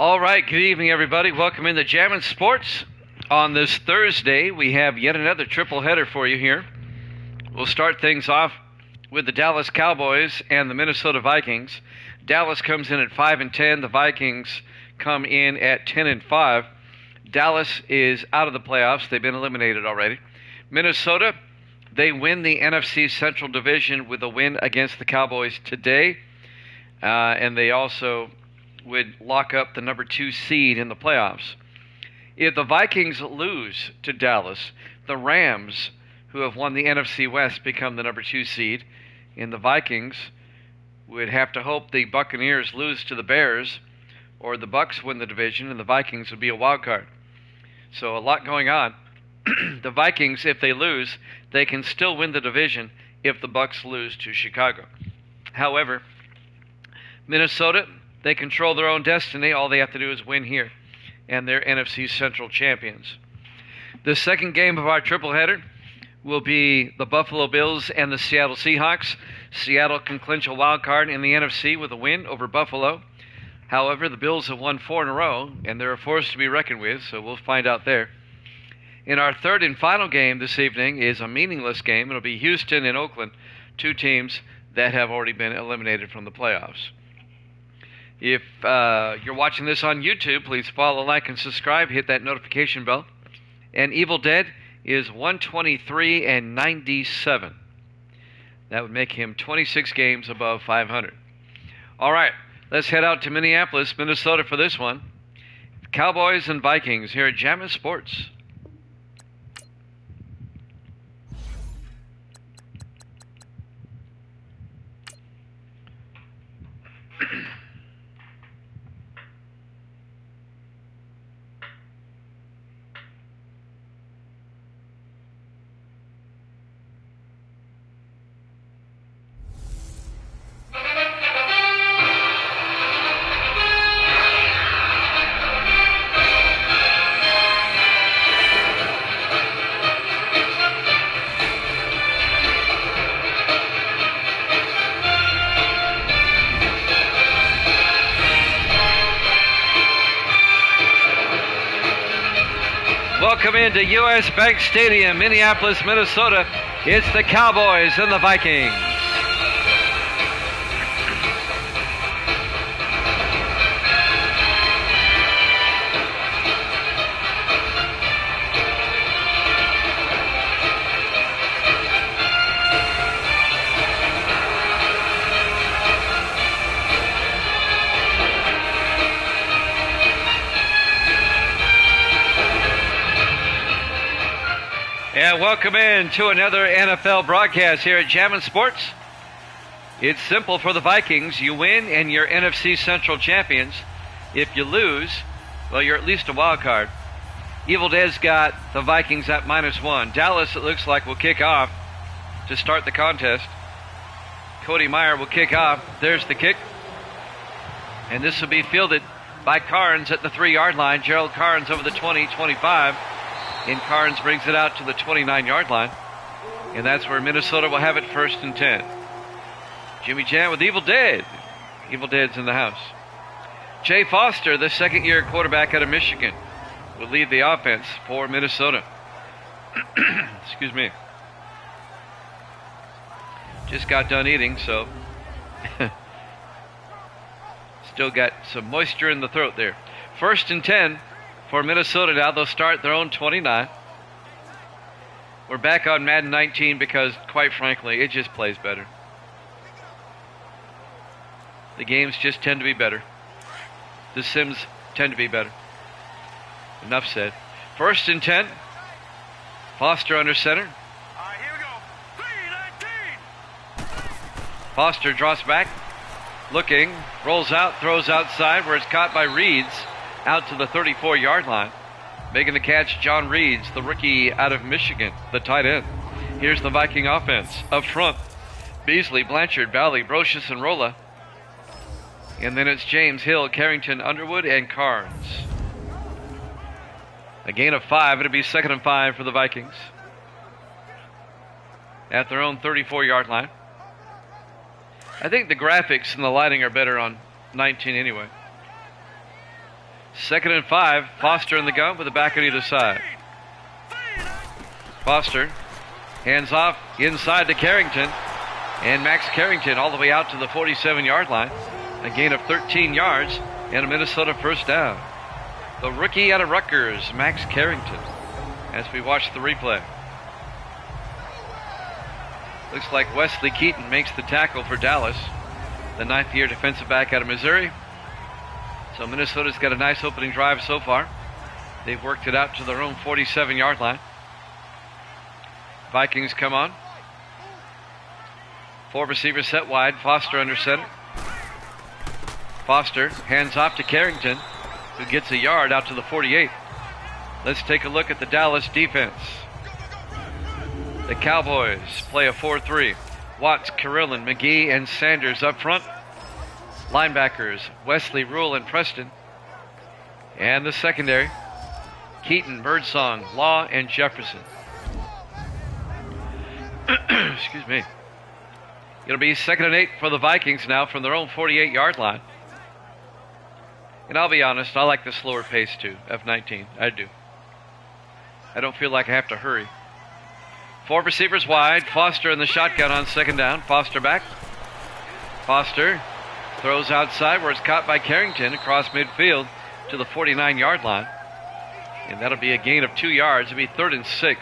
All right, good evening, everybody. Welcome into Jammin' Sports. On this Thursday, we have yet another triple header for you here. We'll start things off with the Dallas Cowboys and the Minnesota Vikings. Dallas comes in at 5-10. The Vikings come in at 10-5. Dallas is out of the playoffs. They've been eliminated already. Minnesota, they win the NFC Central Division with a win against the Cowboys today. And they also would lock up the number 2 seed in the playoffs. If the Vikings lose to Dallas, the Rams, who have won the NFC West, become the number 2 seed, and the Vikings would have to hope the Buccaneers lose to the Bears, or the Bucs win the division, and the Vikings would be a wild card. So a lot going on. The Vikings, if they lose, they can still win the division if the Bucs lose to Chicago. However, Minnesota, they control their own destiny. All they have to do is win here, and they're NFC Central champions. The second game of our triple header will be the Buffalo Bills and the Seattle Seahawks. Seattle can clinch a wild card in the NFC with a win over Buffalo. However, the Bills have won 4 in a row, and they're a force to be reckoned with, so we'll find out there. In our third and final game this evening is a meaningless game. It'll be Houston and Oakland, 2 teams that have already been eliminated from the playoffs. If you're watching this on YouTube, please follow, like, and subscribe. Hit that notification bell. And Evil Dead is 123-97. That would make him 26 games above 500. All right, let's head out to Minneapolis, Minnesota for this one. Cowboys and Vikings here at Jammin' Sports. Welcome into U.S. Bank Stadium, Minneapolis, Minnesota. It's the Cowboys and the Vikings. And welcome in to another NFL broadcast here at Jammin' Sports. It's simple for the Vikings. You win and you're NFC Central champions. If you lose, well, you're at least a wild card. Evil Dead's got the Vikings at -1. Dallas, it looks like, will kick off to start the contest. Cody Meyer will kick off. There's the kick. And this will be fielded by Carnes at the 3-yard line. Gerald Carnes over the 20-25. And Carnes brings it out to the 29-yard line. And that's where Minnesota will have it 1st and 10. Jimmy Jan with Evil Dead. Evil Dead's in the house. Jay Foster, the second-year quarterback out of Michigan, will lead the offense for Minnesota. Excuse me. Just got done eating, so still got some moisture in the throat there. 1st and 10. For Minnesota now, they'll start their own 29. We're back on Madden 19 because, quite frankly, it just plays better. The games just tend to be better. The Sims tend to be better. Enough said. 1st and 10. Foster under center. Here we go. 3-19. Foster drops back. Looking. Rolls out. Throws outside where it's caught by Reeds. Out to the 34-yard line. Making the catch, John Reeds, the rookie out of Michigan, the tight end. Here's the Viking offense. Up front, Beasley, Blanchard, Valley, Brocious, and Rolla. And then it's James, Hill, Carrington, Underwood, and Carnes. A gain of 5. It'll be 2nd and 5 for the Vikings. At their own 34-yard line. I think the graphics and the lighting are better on 19 anyway. 2nd and 5. Foster in the gun with the back on either side. Foster hands off inside to Carrington. And Max Carrington all the way out to the 47-yard line. A gain of 13 yards and a Minnesota first down. The rookie out of Rutgers, Max Carrington, as we watch the replay. Looks like Wesley Keaton makes the tackle for Dallas, the 9th-year defensive back out of Missouri. So Minnesota's got a nice opening drive so far. They've worked it out to their own 47-yard line. Vikings come on. 4 receivers set wide. Foster under center. Foster hands off to Carrington, who gets a yard out to the 48. Let's take a look at the Dallas defense. The Cowboys play a 4-3. Watts, Carillon, McGee, and Sanders up front. Linebackers, Wesley, Rule, and Preston. And the secondary, Keaton, Birdsong, Law, and Jefferson. Excuse me. It'll be 2nd and 8 for the Vikings now from their own 48-yard line. And I'll be honest, I like the slower pace too, F19. I do. I don't feel like I have to hurry. 4 receivers wide. Foster in the shotgun on 2nd down. Foster back. Foster throws outside where it's caught by Carrington across midfield to the 49-yard line. And that'll be a gain of 2 yards. It'll be 3rd and 6.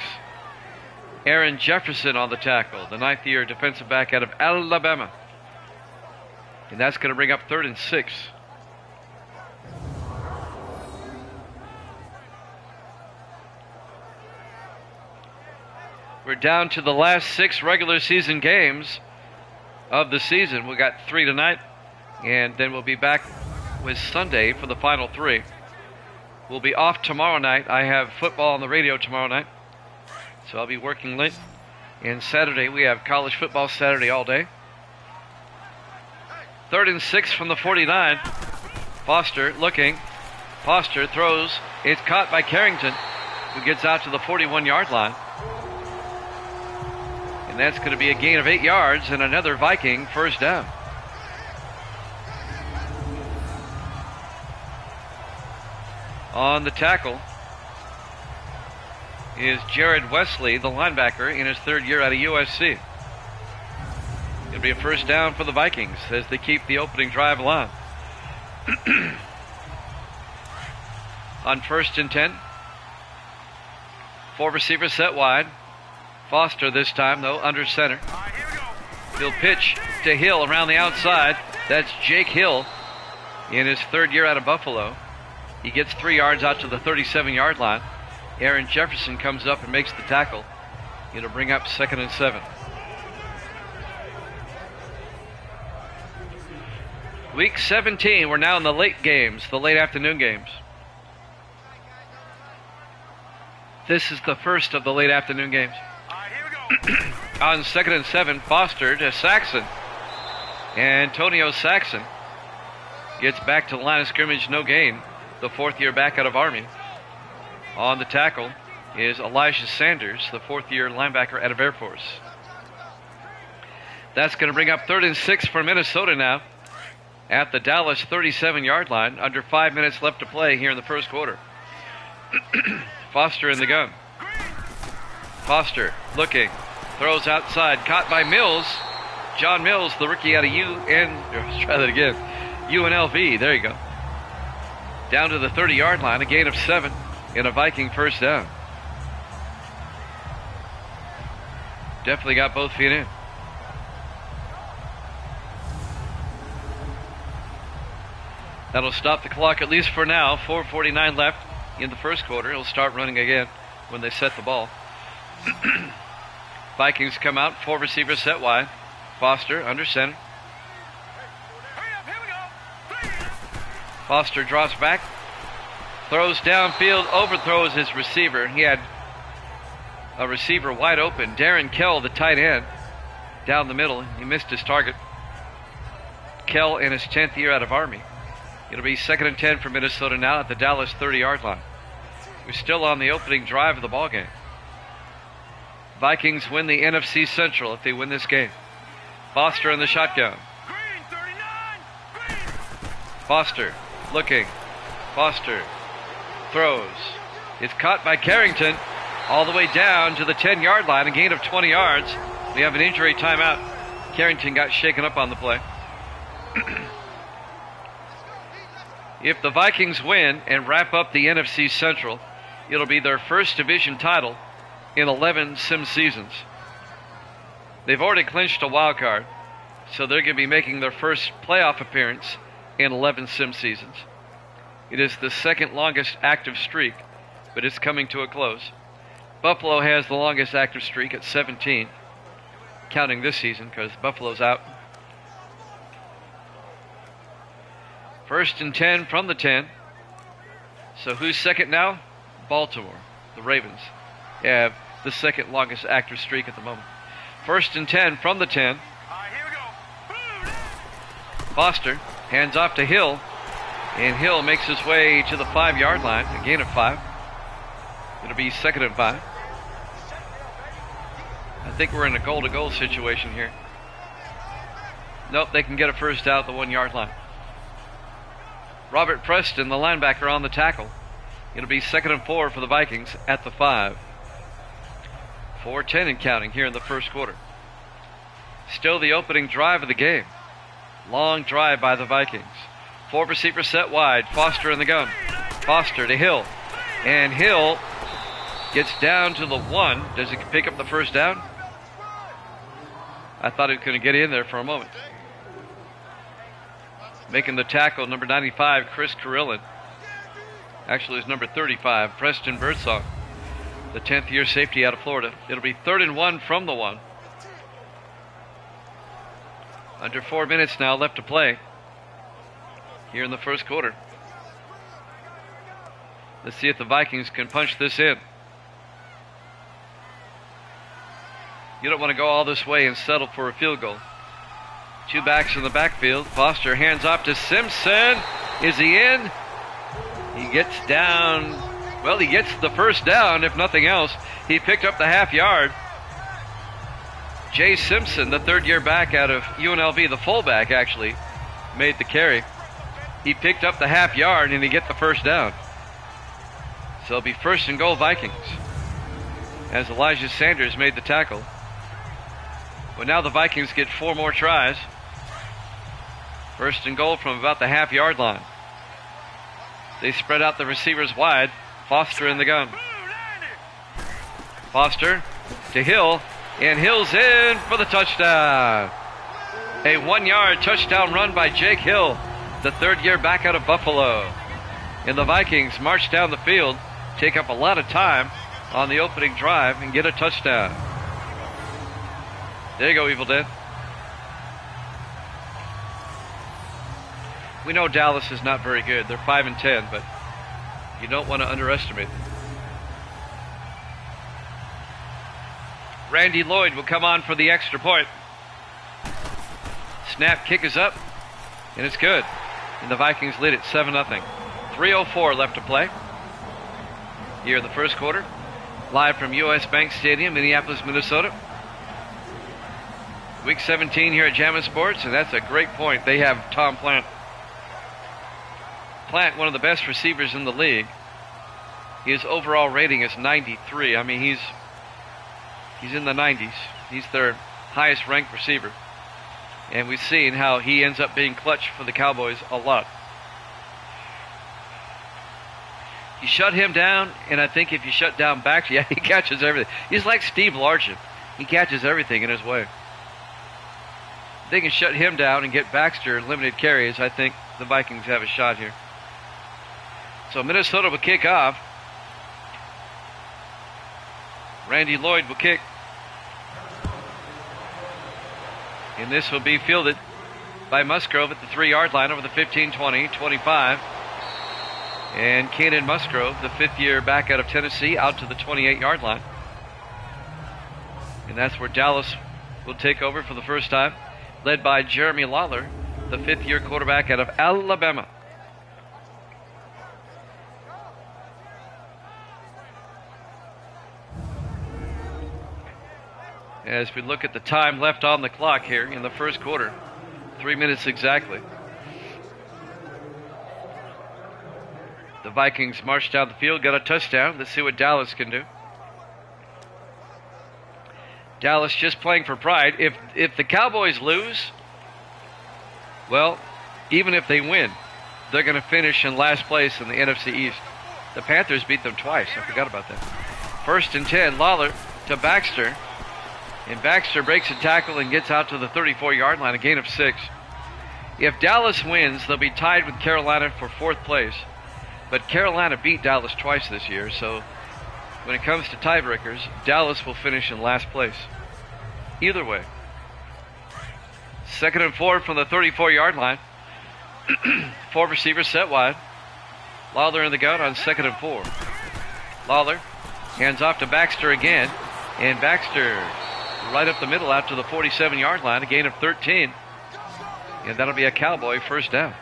Aaron Jefferson on the tackle, the 9th-year defensive back out of Alabama. And that's going to bring up 3rd and 6. We're down to the last 6 regular season games of the season. We got 3 tonight, and then we'll be back with Sunday for the final 3. We'll be off tomorrow night. I have football on the radio tomorrow night, so I'll be working late. And Saturday, we have college football Saturday all day. 3rd and 6 from the 49. Foster looking. Foster throws. It's caught by Carrington, who gets out to the 41-yard line. And that's going to be a gain of 8 yards and another Viking first down. On the tackle is Jared Wesley, the linebacker, in his 3rd year out of USC. It'll be a first down for the Vikings as they keep the opening drive alive. On 1st and 10, 4 receivers set wide. Foster this time, though, under center. He'll pitch to Hill around the outside. That's Jake Hill in his 3rd year out of Buffalo. He gets 3 yards out to the 37-yard line. Aaron Jefferson comes up and makes the tackle. It'll bring up 2nd and 7. Week 17, we're now in the late games, the late afternoon games. This is the first of the late afternoon games. On 2nd and 7, Foster to Saxon. Antonio Saxon gets back to the line of scrimmage, no gain. The 4th-year back out of Army. On the tackle is Elijah Sanders, the 4th-year linebacker out of Air Force. That's going to bring up 3rd and 6 for Minnesota now at the Dallas 37-yard line. Under 5 minutes left to play here in the first quarter. Foster in the gun. Foster looking, throws outside, caught by Mills. John Mills, the rookie out of let's try that again. UNLV, there you go. Down to the 30-yard line, a gain of 7 and a Viking first down. Definitely got both feet in. That'll stop the clock at least for now. 4:49 left in the first quarter. It'll start running again when they set the ball. Vikings come out, 4 receivers set wide. Foster under center. Foster drops back, throws downfield, overthrows his receiver. He had a receiver wide open. Darren Kell, the tight end, down the middle. He missed his target. Kell in his 10th year out of Army. It'll be 2nd and 10 for Minnesota now at the Dallas 30-yard line. We're still on the opening drive of the ballgame. Vikings win the NFC Central if they win this game. Foster in the shotgun. Foster looking. Foster throws. It's caught by Carrington all the way down to the 10-yard line, a gain of 20 yards. We have an injury timeout. Carrington got shaken up on the play. If the Vikings win and wrap up the NFC Central, it'll be their first division title in 11 sim seasons. They've already clinched a wild card, so they're going to be making their first playoff appearance in 11 sim seasons. It is the second longest active streak, but it's coming to a close. Buffalo has the longest active streak at 17, counting this season because Buffalo's out. 1st and 10 from the 10. So who's second now? Baltimore, the Ravens, have the second longest active streak at the moment. 1st and 10 from the 10. Foster hands off to Hill, and Hill makes his way to the 5-yard line, a gain of 5. It'll be 2nd and 5. I think we're in a goal-to-goal situation here. Nope, they can get a first down at the 1-yard line. Robert Preston, the linebacker, on the tackle. It'll be 2nd and 4 for the Vikings at the 5. 4:10 and counting here in the first quarter. Still the opening drive of the game. Long drive by the Vikings. 4 receivers set wide. Foster in the gun. Foster to Hill. And Hill gets down to the 1. Does he pick up the first down? I thought he was going to get in there for a moment. Making the tackle, number 95, Chris Carillon. Actually, it's number 35, Preston Birdsong, the 10th year safety out of Florida. It'll be 3rd and 1 from the 1. Under 4 minutes now left to play here in the first quarter. Let's see if the Vikings can punch this in. You don't want to go all this way and settle for a field goal. 2 backs in the backfield. Foster hands off to Simpson. Is he in? He gets down. Well, he gets the first down, if nothing else. He picked up the half-yard. Jay Simpson, the 3rd-year back out of UNLV, the fullback actually, made the carry. He picked up the half-yard and he get the first down. So it'll be 1st and goal Vikings, as Elijah Sanders made the tackle. Well, now the Vikings get 4 more tries. 1st and goal from about the half-yard line. They spread out the receivers wide. Foster in the gun. Foster to Hill, and Hill's in for the touchdown. A 1-yard touchdown run by Jake Hill, the 3rd-year back out of Buffalo. And the Vikings march down the field, take up a lot of time on the opening drive, and get a touchdown. There you go, Evil Dead. We know Dallas is not very good. They're 5 and 10, but you don't want to underestimate them. Randy Lloyd will come on for the extra point. Snap, kick is up, and it's good. And the Vikings lead it 7-0. 3:04 left to play here in the first quarter. Live from US Bank Stadium, Minneapolis, Minnesota. Week 17 here at Jammin' Sports, and that's a great point. They have Tom Plant. Plant, one of the best receivers in the league. His overall rating is 93. I mean, he's in the 90s. He's their highest ranked receiver. And we've seen how he ends up being clutch for the Cowboys a lot. You shut him down, and I think if you shut down Baxter, yeah, he catches everything. He's like Steve Largent. He catches everything in his way. If they can shut him down and get Baxter limited carries, I think the Vikings have a shot here. So Minnesota will kick off. Randy Lloyd will kick. And this will be fielded by Musgrove at the 3-yard line over the 15, 20, 25. And Canaan Musgrove, the 5th-year back out of Tennessee, out to the 28-yard line. And that's where Dallas will take over for the first time, led by Jeremy Lawler, the 5th-year quarterback out of Alabama. As we look at the time left on the clock here in the first quarter, 3 minutes exactly. The Vikings march down the field, got a touchdown. Let's see what Dallas can do. Dallas just playing for pride. If the Cowboys lose, well, even if they win, they're going to finish in last place in the NFC East. The Panthers beat them twice. I forgot about that. 1st and 10, Lawler to Baxter. And Baxter breaks a tackle and gets out to the 34-yard line, a gain of 6. If Dallas wins, they'll be tied with Carolina for 4th place. But Carolina beat Dallas twice this year, so when it comes to tiebreakers, Dallas will finish in last place. Either way. 2nd and 4 from the 34-yard line. 4 receivers set wide. Lawler in the gun on 2nd and 4. Lawler hands off to Baxter again. And Baxter right up the middle out to the 47-yard line, a gain of 13. And that'll be a Cowboy first down.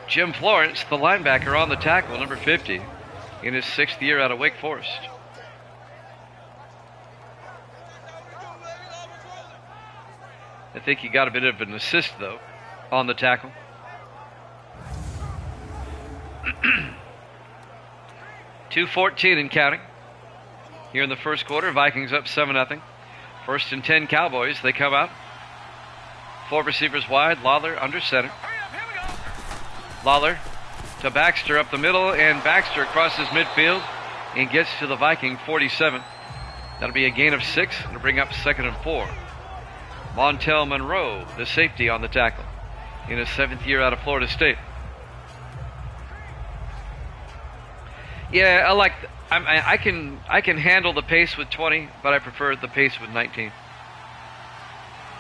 Jim Florence, the linebacker on the tackle, number 50, in his 6th year out of Wake Forest. I think he got a bit of an assist, though, on the tackle. .2:14 and counting. Here in the first quarter, Vikings up 7-0. 1st and 10 Cowboys. They come out. 4 receivers wide. Lawler under center. Lawler to Baxter up the middle, and Baxter crosses midfield and gets to the Viking 47. That'll be a gain of 6 to bring up 2nd and 4. Montel Monroe, the safety on the tackle, in his 7th year out of Florida State. Yeah, I can handle the pace with 20, but I prefer the pace with 19.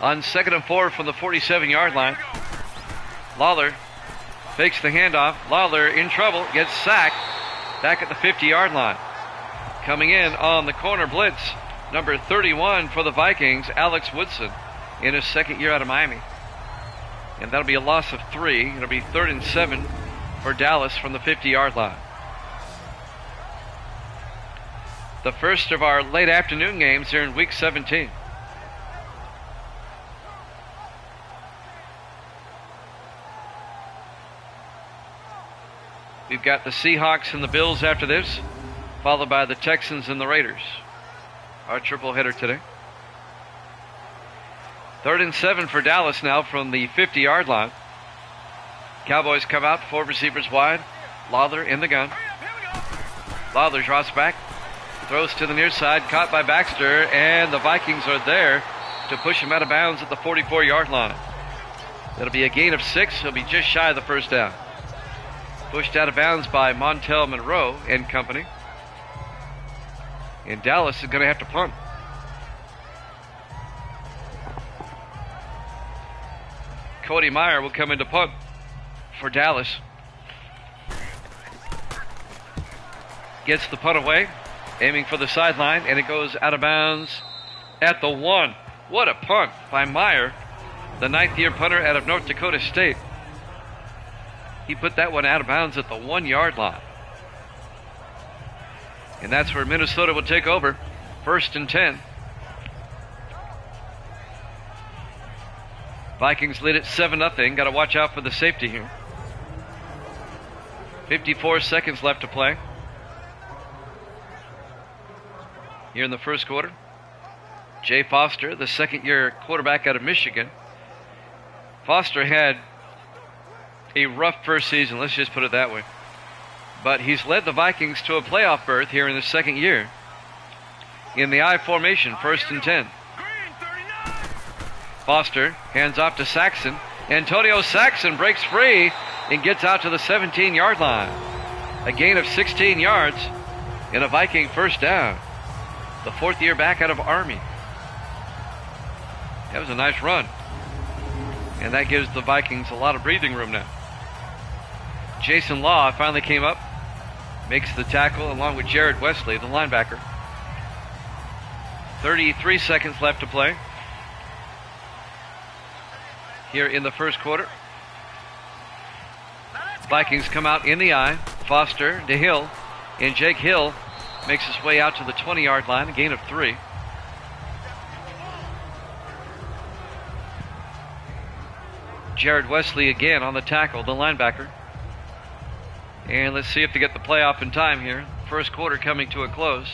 On 2nd and 4 from the 47-yard line, Lawler fakes the handoff. Lawler in trouble, gets sacked back at the 50-yard line. Coming in on the corner blitz, number 31 for the Vikings, Alex Woodson, in his 2nd year out of Miami. And that'll be a loss of 3. It'll be 3rd and 7 for Dallas from the 50-yard line. The first of our late afternoon games here in Week 17. We've got the Seahawks and the Bills after this, followed by the Texans and the Raiders. Our triple header today. 3rd and 7 for Dallas now from the 50-yard line. Cowboys come out, 4 receivers wide. Lawler in the gun. Lawler drops back, throws to the near side, caught by Baxter, and the Vikings are there to push him out of bounds at the 44-yard line. That'll be a gain of 6. He'll be just shy of the first down. Pushed out of bounds by Montel Monroe and company. And Dallas is going to have to punt. Cody Meyer will come into punt for Dallas. Gets the punt away, aiming for the sideline, and it goes out of bounds at the 1. What a punt by Meyer, the 9th-year punter out of North Dakota State. He put that one out of bounds at the 1-yard line. And that's where Minnesota will take over. 1st and 10. Vikings lead it 7-0. Got to watch out for the safety here. 54 seconds left to play here in the first quarter. Jay Foster, the 2nd-year quarterback out of Michigan. Foster had a rough first season, let's just put it that way. But he's led the Vikings to a playoff berth here in the 2nd year. In the I formation, 1st and 10. Foster hands off to Saxon. Antonio Saxon breaks free and gets out to the 17-yard line. A gain of 16 yards and a Viking first down. The 4th year back out of Army. That was a nice run. And that gives the Vikings a lot of breathing room now. Jason Law finally came up, makes the tackle along with Jared Wesley, the linebacker. 33 seconds left to play here in the first quarter. Vikings come out in the I. Foster to Hill, and Jake Hill makes his way out to the 20-yard line, a gain of 3. Jared Wesley again on the tackle, the linebacker. And let's see if they get the playoff in time here. First quarter coming to a close.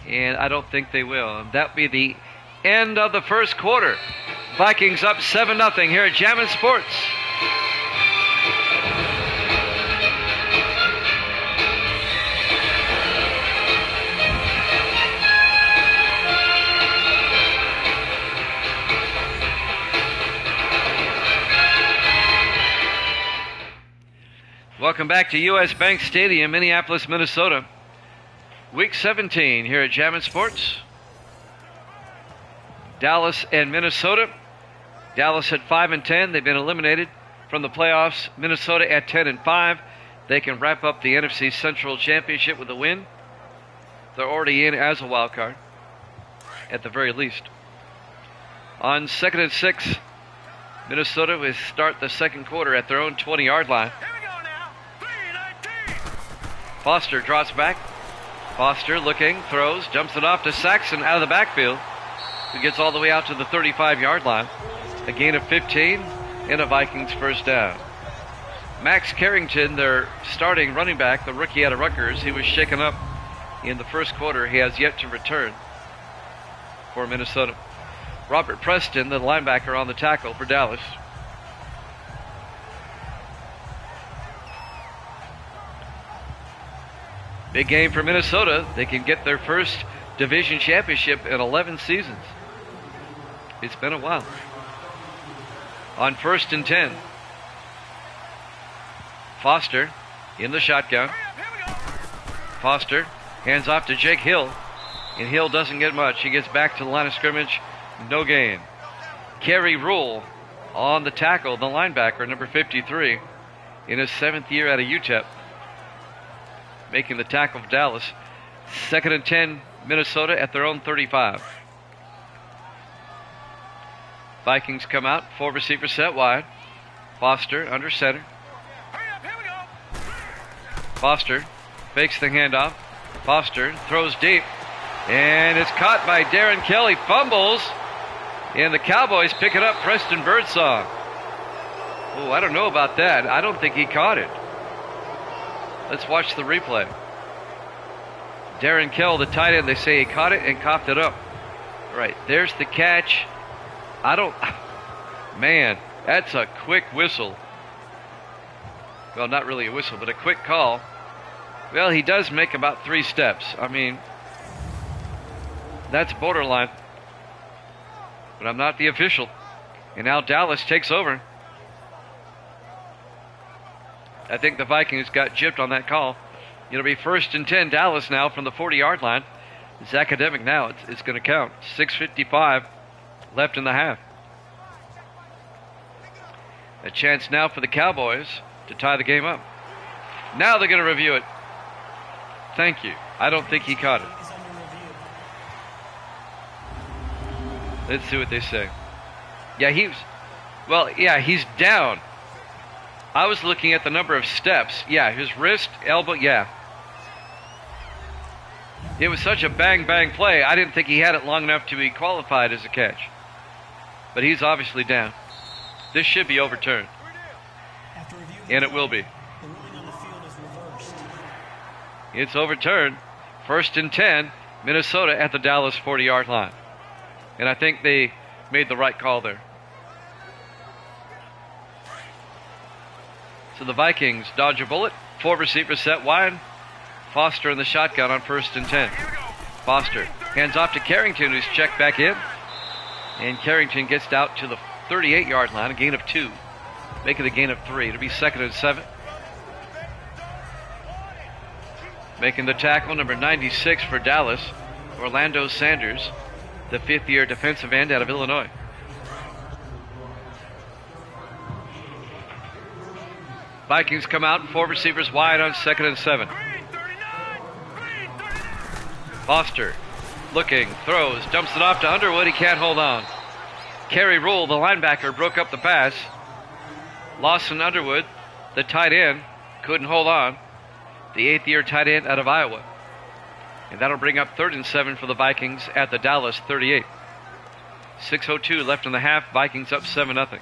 And I don't think they will. That'll be the end of the first quarter. Vikings up 7-0 here at Jammin' Sports. Welcome back to U.S. Bank Stadium, Minneapolis, Minnesota. Week 17 here at Jammin' Sports. Dallas and Minnesota. Dallas at 5-10. They've been eliminated from the playoffs. Minnesota at 10-5. They can wrap up the NFC Central Championship with a win. They're already in as a wild card, at the very least. On 2nd and 6, Minnesota will start the second quarter at their own 20-yard line. Foster drops back. Foster looking, throws, jumps it off to Saxon out of the backfield, who gets all the way out to the 35-yard line. A gain of 15 and a Vikings first down. Max Carrington, their starting running back, the rookie out of Rutgers, he was shaken up in the first quarter. He has yet to return for Minnesota. Robert Preston, the linebacker, on the tackle for Dallas. Big game for Minnesota. They can get their first division championship in 11 seasons. It's been a while. On 1st and 10. Foster in the shotgun. Foster hands off to Jake Hill. And Hill doesn't get much. He gets back to the line of scrimmage. No gain. Kerry Rule on the tackle, the linebacker, number 53, in his 7th year out of UTEP, making the tackle for Dallas. 2nd and 10, Minnesota at their own 35. Vikings come out, 4 receivers set wide. Foster under center. Foster fakes the handoff. Foster throws deep, and it's caught by Darren Kelly. Fumbles, and the Cowboys pick it up. Preston Birdsong. Oh, I don't know about that. I don't think he caught it. Let's watch the replay. Darren Kell, the tight end, they say he caught it and coughed it up. Right, there's the catch. Man, that's a quick whistle. Well, not really a whistle, but a quick call. Well, he does make about 3 steps. I mean, that's borderline. But I'm not the official. And now Dallas takes over. I think the Vikings got gypped on that call. It'll be 1st and 10, Dallas now from the 40-yard line. It's academic now. It's going to count. 6:55 left in the half. A chance now for the Cowboys to tie the game up. Now they're going to review it. Thank you. I don't think he caught it. Let's see what they say. Yeah, he's down. I was looking at the number of steps. Yeah, his wrist, elbow, yeah. It was such a bang-bang play, I didn't think he had it long enough to be qualified as a catch. But he's obviously down. This should be overturned. And it will be. It's overturned. 1st and 10, Minnesota at the Dallas 40-yard line. And I think they made the right call there. So the Vikings dodge a bullet. 4 receivers set wide. Foster in the shotgun on 1st and 10. Foster hands off to Carrington, who's checked back in. And Carrington gets out to the 38-yard line, a gain of 2. Making a gain of 3. It'll be 2nd and 7. Making the tackle, number 96 for Dallas, Orlando Sanders, the 5th-year defensive end out of Illinois. Vikings come out, 4 receivers wide on 2nd and 7. Foster looking, throws, dumps it off to Underwood. He can't hold on. Kerry Rule, the linebacker, broke up the pass. Lawson Underwood, the tight end, couldn't hold on. The 8th-year tight end out of Iowa. And that'll bring up 3rd and 7 for the Vikings at the Dallas 38. 6:02 left in the half. Vikings up 7-0.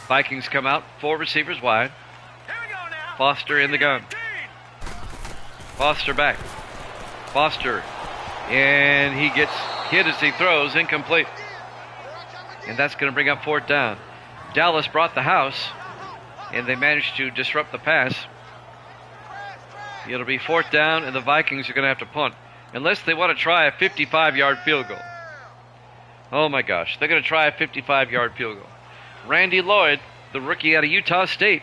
Vikings come out, 4 receivers wide. Foster in the gun. Foster back. Foster. And he gets hit as he throws, incomplete. And that's going to bring up 4th down. Dallas brought the house, and they managed to disrupt the pass. It'll be 4th down, and the Vikings are going to have to punt, unless they want to try a 55-yard field goal. Oh my gosh, they're going to try a 55-yard field goal. Randy Lloyd, the rookie out of Utah State.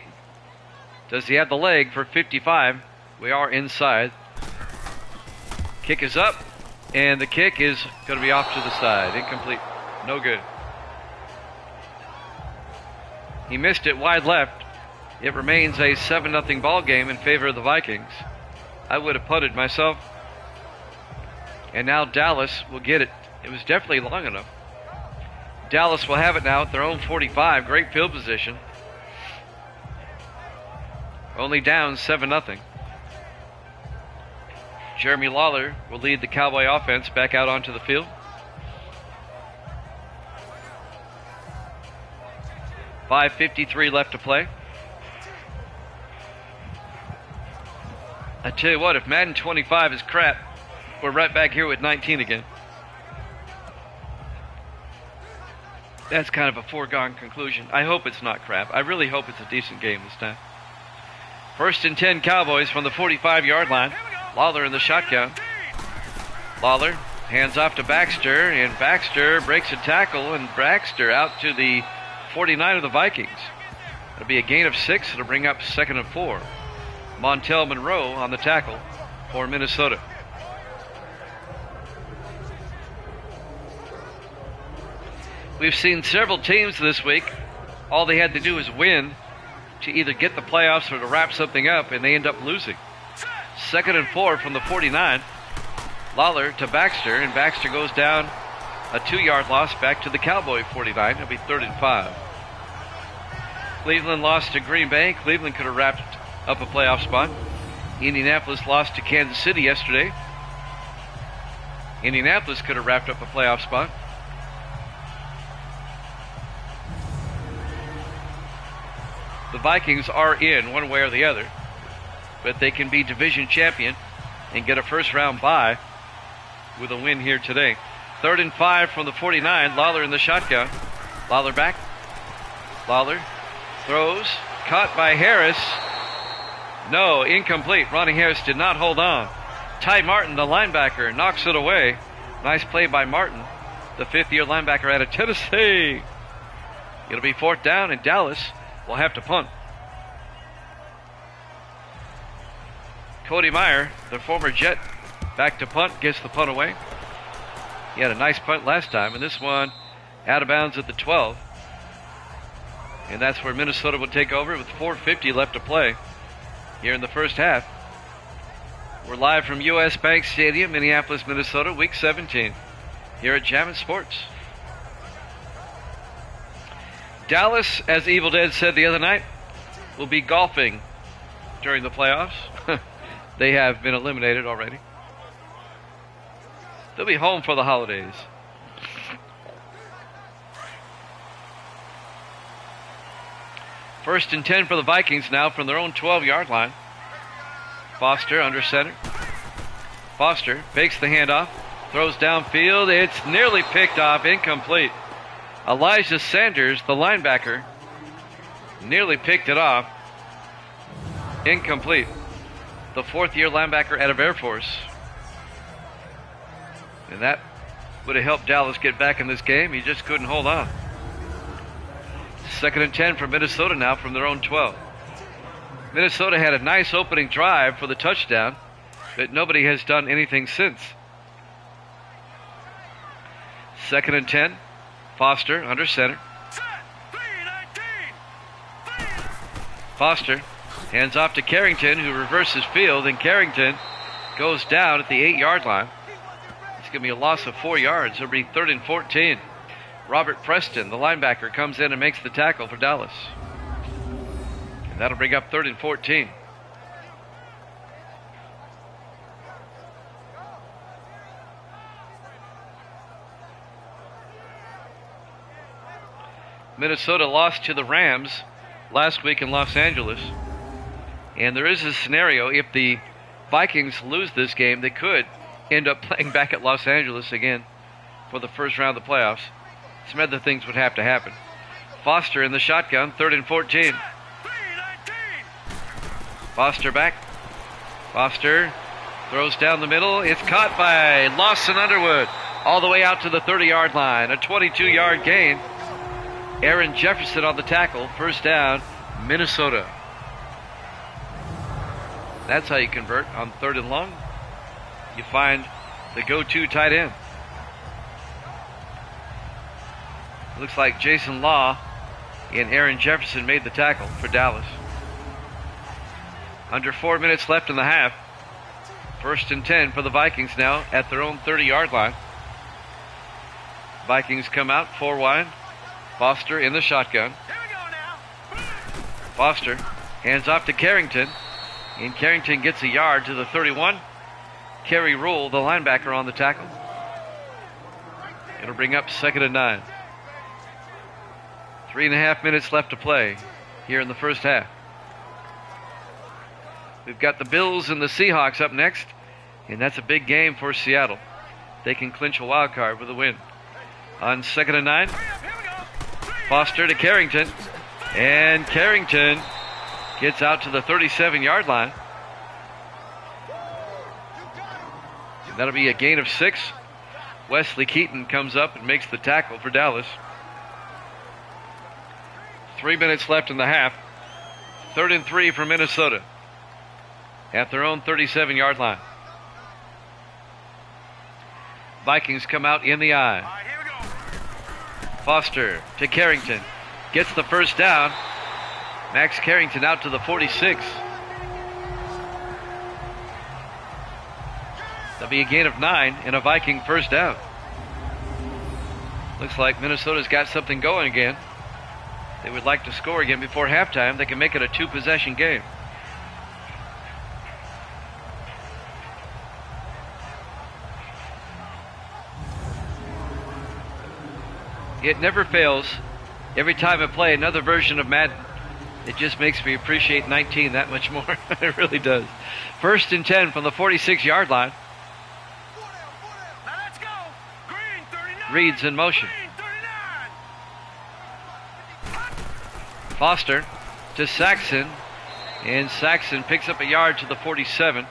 Does he have the leg for 55? We are inside. Kick is up, and the kick is going to be off to the side. Incomplete. No good. He missed it wide left. It remains a 7-0 ball game in favor of the Vikings. I would have punted myself. And now Dallas will get it. It was definitely long enough. Dallas will have it now at their own 45. Great field position. Only down 7-0. Jeremy Lawler will lead the Cowboy offense back out onto the field. 5:53 left to play. I tell you what, if Madden 25 is crap, we're right back here with 19 again. That's kind of a foregone conclusion. I hope it's not crap. I really hope it's a decent game this time. 1st and 10 Cowboys from the 45-yard line. Lawler in the shotgun. Lawler hands off to Baxter, and Baxter breaks a tackle, and Baxter out to the 49 of the Vikings. It'll be a gain of 6. It'll bring up 2nd and 4. Montel Monroe on the tackle for Minnesota. We've seen several teams this week. All they had to do was win to either get the playoffs or to wrap something up, and they end up losing. 2nd and 4 from the 49. Lawler to Baxter, and Baxter goes down a 2-yard loss back to the Cowboy 49. It'll be 3rd and 5. Cleveland lost to Green Bay. Cleveland could have wrapped up a playoff spot. Indianapolis lost to Kansas City yesterday. Indianapolis could have wrapped up a playoff spot. The Vikings are in one way or the other, but they can be division champion and get a first-round bye with a win here today. 3rd and 5 from the 49. Lawler in the shotgun. Lawler back. Lawler throws. Caught by Harris. No, incomplete. Ronnie Harris did not hold on. Ty Martin, the linebacker, knocks it away. Nice play by Martin, the 5th-year linebacker out of Tennessee. It'll be 4th down, and Dallas will have to punt. Cody Meyer, the former Jet, back to punt, gets the punt away. He had a nice punt last time, and this one out of bounds at the 12. And that's where Minnesota will take over with 4:50 left to play here in the first half. We're live from U.S. Bank Stadium, Minneapolis, Minnesota, Week 17, here at Jammin' Sports. Dallas, as Evil Dead said the other night, will be golfing during the playoffs. They have been eliminated already. They'll be home for the holidays. First and 10 for the Vikings now from their own 12-yard line. Foster under center. Foster fakes the handoff, throws downfield. It's nearly picked off, incomplete. Elijah Sanders, the linebacker, nearly picked it off. Incomplete. The 4th-year linebacker out of Air Force. And that would have helped Dallas get back in this game. He just couldn't hold on. 2nd and 10 for Minnesota now from their own 12. Minnesota had a nice opening drive for the touchdown, but nobody has done anything since. 2nd and 10. Foster under center. Foster hands off to Carrington, who reverses field, and Carrington goes down at the 8-yard line. It's going to be a loss of 4 yards. It'll be 3rd and 14. Robert Preston, the linebacker, comes in and makes the tackle for Dallas. And that'll bring up 3rd and 14. Minnesota lost to the Rams last week in Los Angeles. And there is a scenario, if the Vikings lose this game, they could end up playing back at Los Angeles again for the first round of the playoffs. Some other things would have to happen. Foster in the shotgun, 3rd and 14. Foster back. Foster throws down the middle. It's caught by Lawson Underwood all the way out to the 30-yard line. A 22-yard gain. Aaron Jefferson on the tackle. First down, Minnesota. That's how you convert on 3rd and long. You find the go-to tight end. It looks like Jason Law and Aaron Jefferson made the tackle for Dallas. Under 4 minutes left in the half. 1st and 10 for the Vikings now at their own 30-yard line. Vikings come out 4 wide. Foster in the shotgun. Foster hands off to Carrington. And Carrington gets a yard to the 31. Kerry Rule, the linebacker, on the tackle. It'll bring up 2nd and 9. 3.5 minutes left to play here in the first half. We've got the Bills and the Seahawks up next, and that's a big game for Seattle. They can clinch a wild card with a win. On 2nd and 9, Foster to Carrington, and Carrington gets out to the 37-yard line. That'll be a gain of 6. Wesley Keaton comes up and makes the tackle for Dallas. 3 minutes left in the half. 3rd and 3 for Minnesota at their own 37-yard line. Vikings come out in the eye. Foster to Carrington. Gets the first down. Max Carrington out to the 46. That'll be a gain of 9 and a Viking first down. Looks like Minnesota's got something going again. They would like to score again before halftime. They can make it a 2-possession game. It never fails. Every time I play another version of Madden, it just makes me appreciate 19 that much more. It really does. 1st and 10 from the 46-yard line. Reed's in motion. Foster to Saxon, and Saxon picks up a yard to the 47.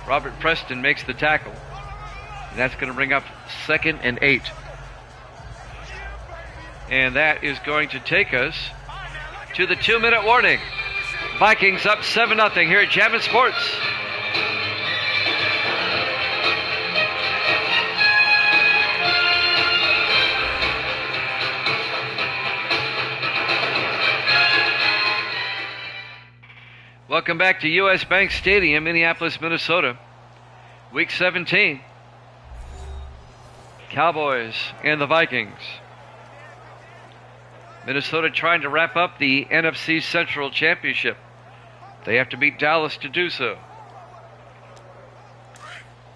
Robert Preston makes the tackle, and that's going to bring up 2nd and 8. And that is going to take us to the 2-minute warning. Vikings up 7-0 here at Jammin' Sports. Welcome back to U.S. Bank Stadium, Minneapolis, Minnesota. Week 17. Cowboys and the Vikings. Minnesota trying to wrap up the NFC Central Championship. They have to beat Dallas to do so.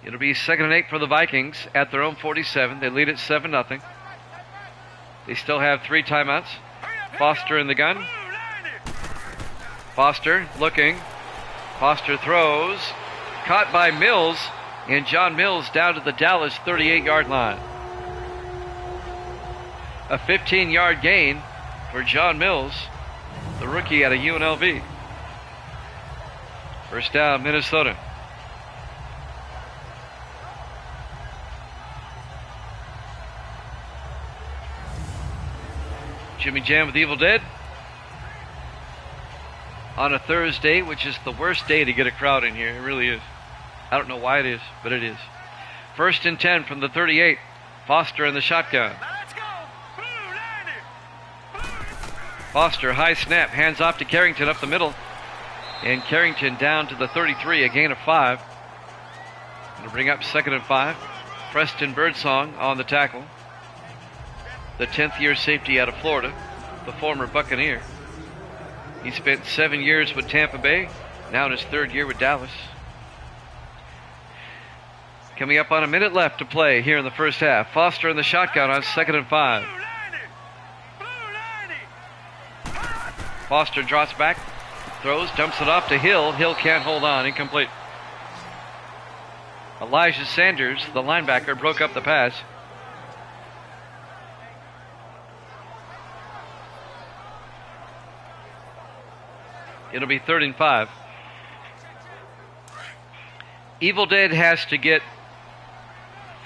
It'll be 2nd and 8 for the Vikings at their own 47. They lead at 7-0. They still have 3 timeouts. Foster in the gun. Foster looking. Foster throws. Caught by Mills. And John Mills down to the Dallas 38-yard line. A 15-yard gain for John Mills, the rookie out of UNLV. First down, Minnesota. Jimmy Jam with Evil Dead on a Thursday, which is the worst day to get a crowd in here. It really is. I don't know why it is, but it is. 1st and 10 from the 38. Foster in the shotgun. Foster, high snap, hands off to Carrington up the middle. And Carrington down to the 33, a gain of 5. It'll bring up 2nd and 5. Preston Birdsong on the tackle. The 10th year safety out of Florida, the former Buccaneer. He spent 7 years with Tampa Bay, now in his 3rd year with Dallas. Coming up on a minute left to play here in the first half. Foster in the shotgun on 2nd and 5. Foster drops back, throws, dumps it off to Hill. Hill can't hold on, incomplete. Elijah Sanders, the linebacker, broke up the pass. It'll be 3rd and 5. Evil Dead has to get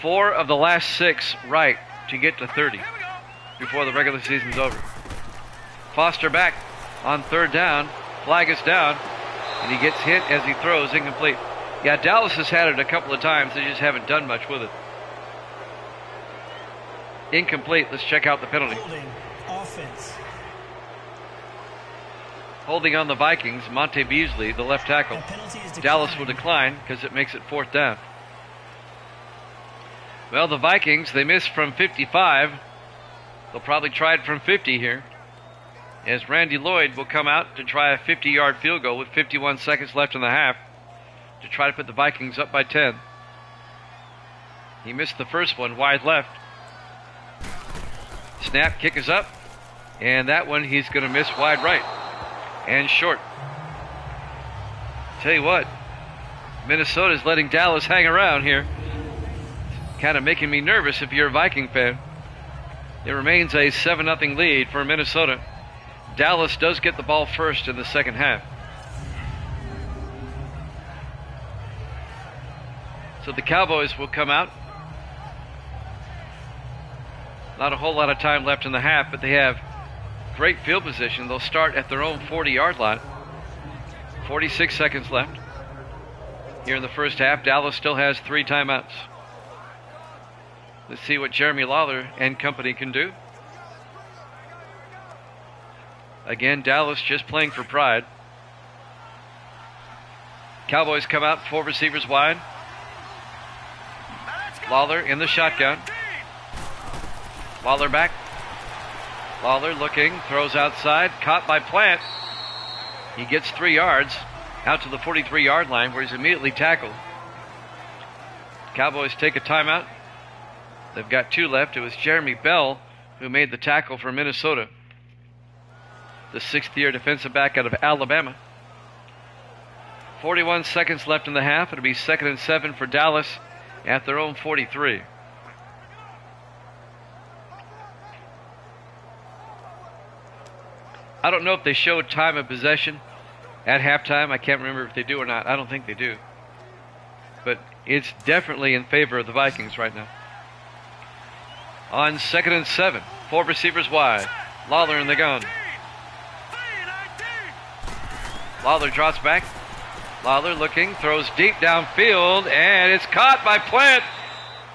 4 of the last 6 right to get to 30 before the regular season's over. Foster back on 3rd down. Flag is down, and he gets hit as he throws, incomplete. Yeah, Dallas has had it a couple of times. They just haven't done much with it. Incomplete. Let's check out the penalty. Holding offense. Holding on the Vikings, Monte Beasley, the left tackle. Dallas will decline because it makes it 4th down. Well, the Vikings, they missed from 55. They'll probably try it from 50 here, as Randy Lloyd will come out to try a 50-yard field goal with 51 seconds left in the half to try to put the Vikings up by 10. He missed the first one wide left. Snap, kick is up, and that one he's going to miss wide right and short. Tell you what, Minnesota's letting Dallas hang around here. Kind of making me nervous if you're a Viking fan. It remains a 7-0 lead for Minnesota. Dallas does get the ball first in the second half. So the Cowboys will come out. Not a whole lot of time left in the half, but they have great field position. They'll start at their own 40-yard line. 46 seconds left here in the first half. Dallas still has 3 timeouts. Let's see what Jeremy Lawler and company can do. Again, Dallas just playing for pride. Cowboys come out, 4 receivers wide. Lawler in the shotgun. Lawler back. Lawler looking, throws outside, caught by Plant. He gets 3 yards out to the 43-yard line where he's immediately tackled. Cowboys take a timeout. They've got 2 left. It was Jeremy Bell who made the tackle for Minnesota, the 6th-year defensive back out of Alabama. 41 seconds left in the half. It'll be 2nd and 7 for Dallas at their own 43. I don't know if they showed time of possession at halftime. I can't remember if they do or not. I don't think they do. But it's definitely in favor of the Vikings right now. On 2nd and 7, 4 receivers wide. Lawler in the gun. Lawler drops back. Lawler looking, throws deep downfield, and it's caught by Plant.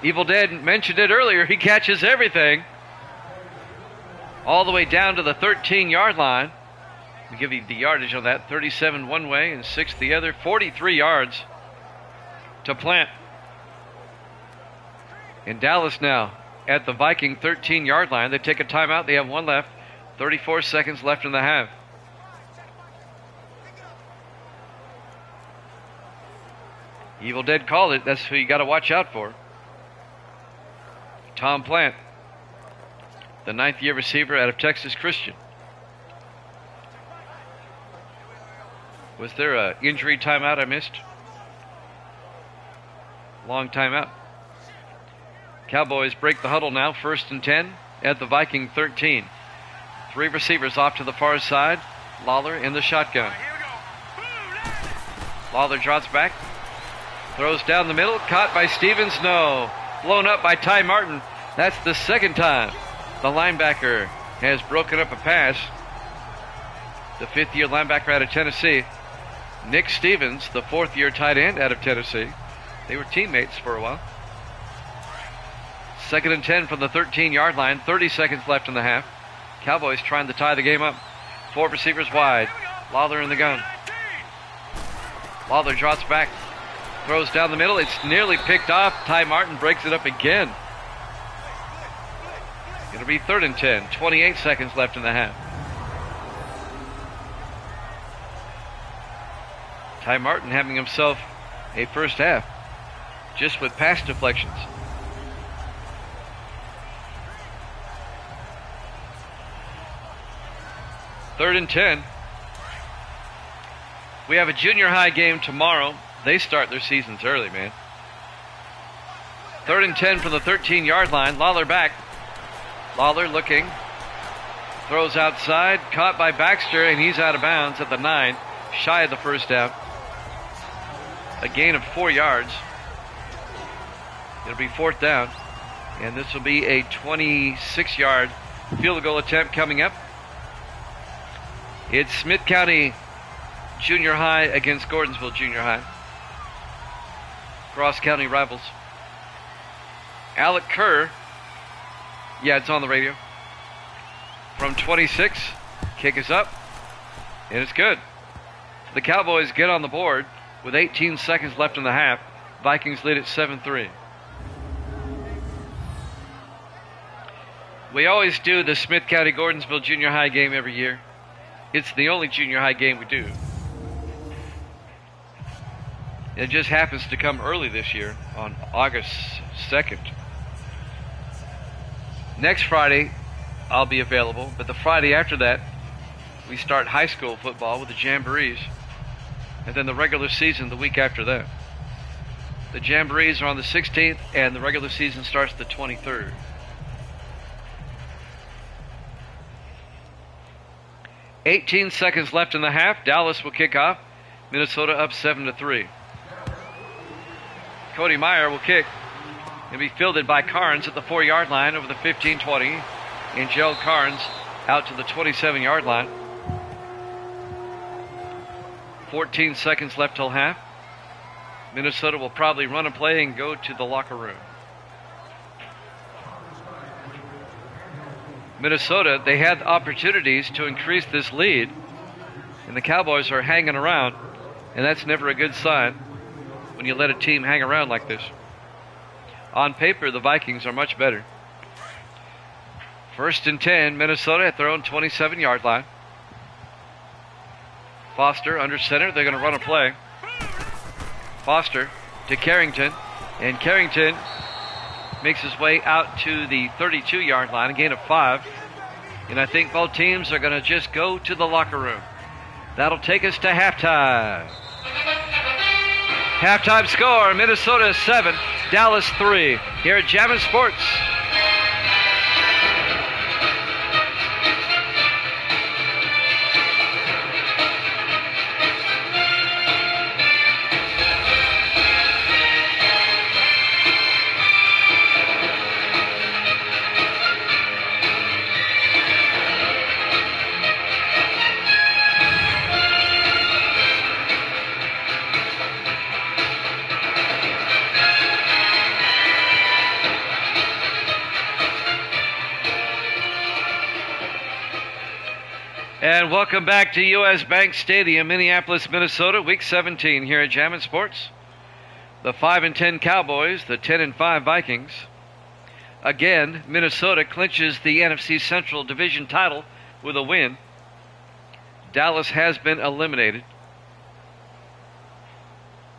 Evil Dead mentioned it earlier. He catches everything. All the way down to the 13-yard line. I'll give you the yardage on that. 37 one way and 6 the other. 43 yards to Plant. In Dallas now at the Viking 13-yard line. They take a timeout. They have 1 left. 34 seconds left in the half. Evil Dead called it. That's who you got to watch out for. Tom Plant, the 9th-year receiver out of Texas Christian. Was there an injury timeout I missed? Long timeout. Cowboys break the huddle now. 1st and 10 at the Viking 13. 3 receivers off to the far side. Lawler in the shotgun. Lawler drops back. Throws down the middle. Caught by Stevens. No. Blown up by Ty Martin. That's the 2nd time the linebacker has broken up a pass. The 5th-year linebacker out of Tennessee. Nick Stevens, the 4th-year tight end out of Tennessee. They were teammates for a while. 2nd and 10 from the 13-yard line. 30 seconds left in the half. Cowboys trying to tie the game up. 4 receivers wide. Lawler in the gun. Lawler drops back. Throws down the middle. It's nearly picked off. Ty Martin breaks it up again. It'll be 3rd and 10. 28 seconds left in the half. Ty Martin having himself a first half just with pass deflections. Third and 10 We have a junior high game tomorrow. They start their seasons early, man. 3rd and 10 from the 13-yard line. Lawler back. Lawler looking. Throws outside. Caught by Baxter, and he's out of bounds at the 9. Shy of the first down. A gain of 4 yards. It'll be 4th down. And this will be a 26-yard field goal attempt coming up. It's Smith County Junior High against Gordonsville Junior High. Cross-county rivals. Alec Kerr. Yeah, it's on the radio. From 26. Kick is up. And it's good. The Cowboys get on the board with 18 seconds left in the half. Vikings lead at 7-3. We always do the Smith County Gordonsville Junior High game every year. It's the only junior high game we do. It just happens to come early this year on August 2nd. Next Friday, I'll be available, but the Friday after that, we start high school football with the Jamborees, and then the regular season the week after that. The Jamborees are on the 16th, and the regular season starts the 23rd. "18 seconds left in the half. Dallas will kick off. Minnesota up 7-3. Cody Meyer will kick. It'll be fielded by Carnes at the 4-yard line over the 15-20. And Gerald Carnes out to the 27-yard line. 14 seconds left till half. Minnesota will probably run a play and go to the locker room. Minnesota, they had opportunities to increase this lead, and the Cowboys are hanging around, and that's never a good sign when you let a team hang around like this. On paper, the Vikings are much better. 1st and 10, Minnesota at their own 27-yard line. Foster under center. They're going to run a play. Foster to Carrington, and Carrington makes his way out to the 32-yard line, a gain of 5. And I think both teams are going to just go to the locker room. That'll take us to halftime. Halftime score, Minnesota 7, Dallas 3, here at Jammin' Sports. And welcome back to U.S. Bank Stadium, Minneapolis, Minnesota, Week 17 here at Jammin' Sports. The 5-10 Cowboys, the 10-5 Vikings. Again, Minnesota clinches the NFC Central Division title with a win. Dallas has been eliminated.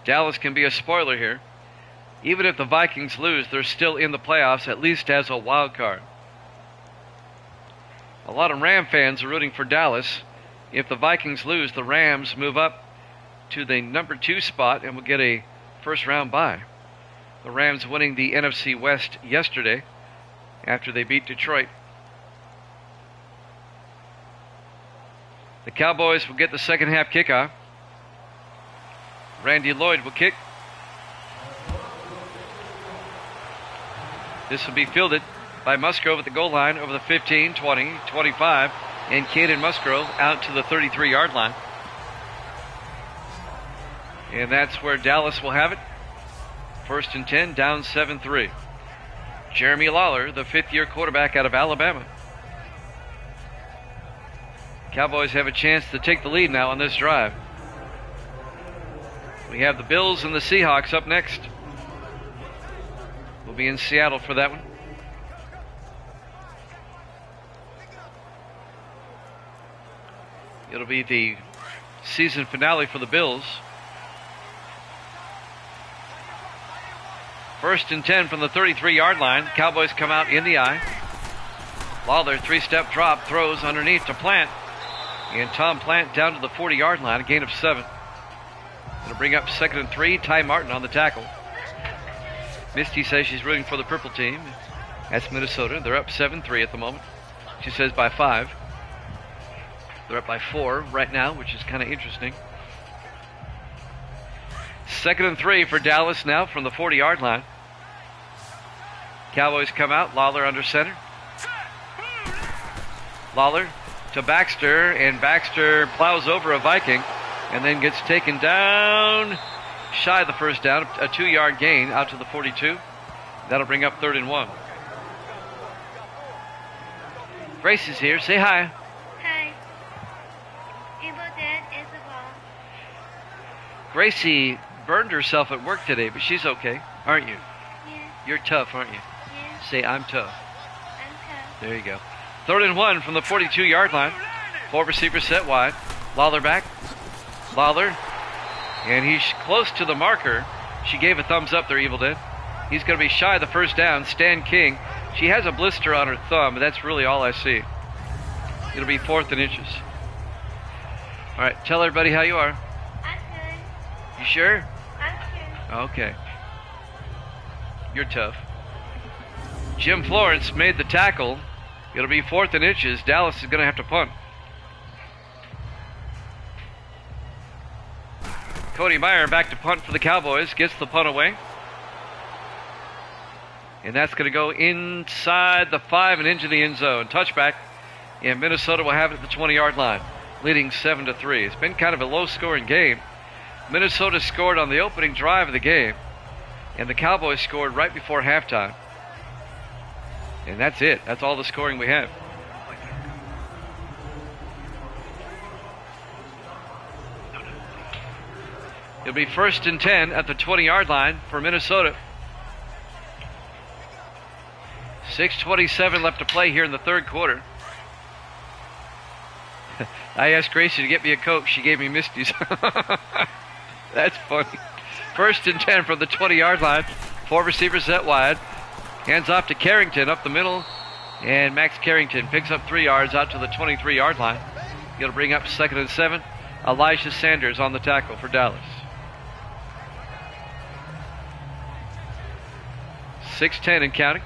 Dallas can be a spoiler here. Even if the Vikings lose, they're still in the playoffs, at least as a wild card. A lot of Ram fans are rooting for Dallas. If the Vikings lose, the Rams move up to the number 2 spot and will get a first-round bye. The Rams winning the NFC West yesterday after they beat Detroit. The Cowboys will get the second half kickoff. Randy Lloyd will kick. This will be fielded by Musgrove at the goal line over the 15, 20, 25, and Caden Musgrove out to the 33-yard line. And that's where Dallas will have it. 1st and 10, down 7-3. Jeremy Lawler, the 5th-year quarterback out of Alabama. Cowboys have a chance to take the lead now on this drive. We have the Bills and the Seahawks up next. We'll be in Seattle for that one. It'll be the season finale for the Bills. 1st and 10 from the 33-yard line. Cowboys come out in the eye. Lawler, 3-step drop, throws underneath to Plant. And Tom Plant down to the 40-yard line, a gain of 7. It'll bring up 2nd and 3. Ty Martin on the tackle. Misty says she's rooting for the purple team. That's Minnesota. They're up 7-3 at the moment. She says by 5. They're up by 4 right now, which is kind of interesting. 2nd and 3 for Dallas now from the 40-yard line. Cowboys come out. Lawler under center. Lawler to Baxter, and Baxter plows over a Viking and then gets taken down shy of the first down. A 2-yard gain out to the 42. That'll bring up 3rd and 1. Grace is here. Say hi. Hi. Evil Dead is a ball. Gracie burned herself at work today, but she's okay, aren't you? Yeah. You're tough, aren't you? Yeah. Say, I'm tough. I'm tough. There you go. 3rd and 1 from the 42-yard line. 4 receivers set wide. Lawler back. Lawler. And he's close to the marker. She gave a thumbs up there, Evil Dead. He's going to be shy of the first down. Stan King. She has a blister on her thumb, but that's really all I see. It'll be 4th and inches. All right, tell everybody how you are. I'm good. You sure? I'm sure. Okay. You're tough. Jim Florence made the tackle. It'll be 4th and inches. Dallas is going to have to punt. Cody Meyer back to punt for the Cowboys. Gets the punt away. And that's going to go inside the 5 and into the end zone. Touchback. And Minnesota will have it at the 20-yard line, leading 7-3. It's been kind of a low-scoring game. Minnesota scored on the opening drive of the game, and the Cowboys scored right before halftime. And that's it. That's all the scoring we have. It'll be 1st and 10 at the 20-yard line for Minnesota. 6:27 left to play here in the 3rd quarter. I asked Gracie to get me a Coke. She gave me Misty's. That's funny. 1st and 10 from the 20-yard line. 4 receivers set wide. Hands off to Carrington up the middle. And Max Carrington picks up 3 yards out to the 23-yard line. It'll bring up 2nd and 7. Elijah Sanders on the tackle for Dallas. 6:10 and counting.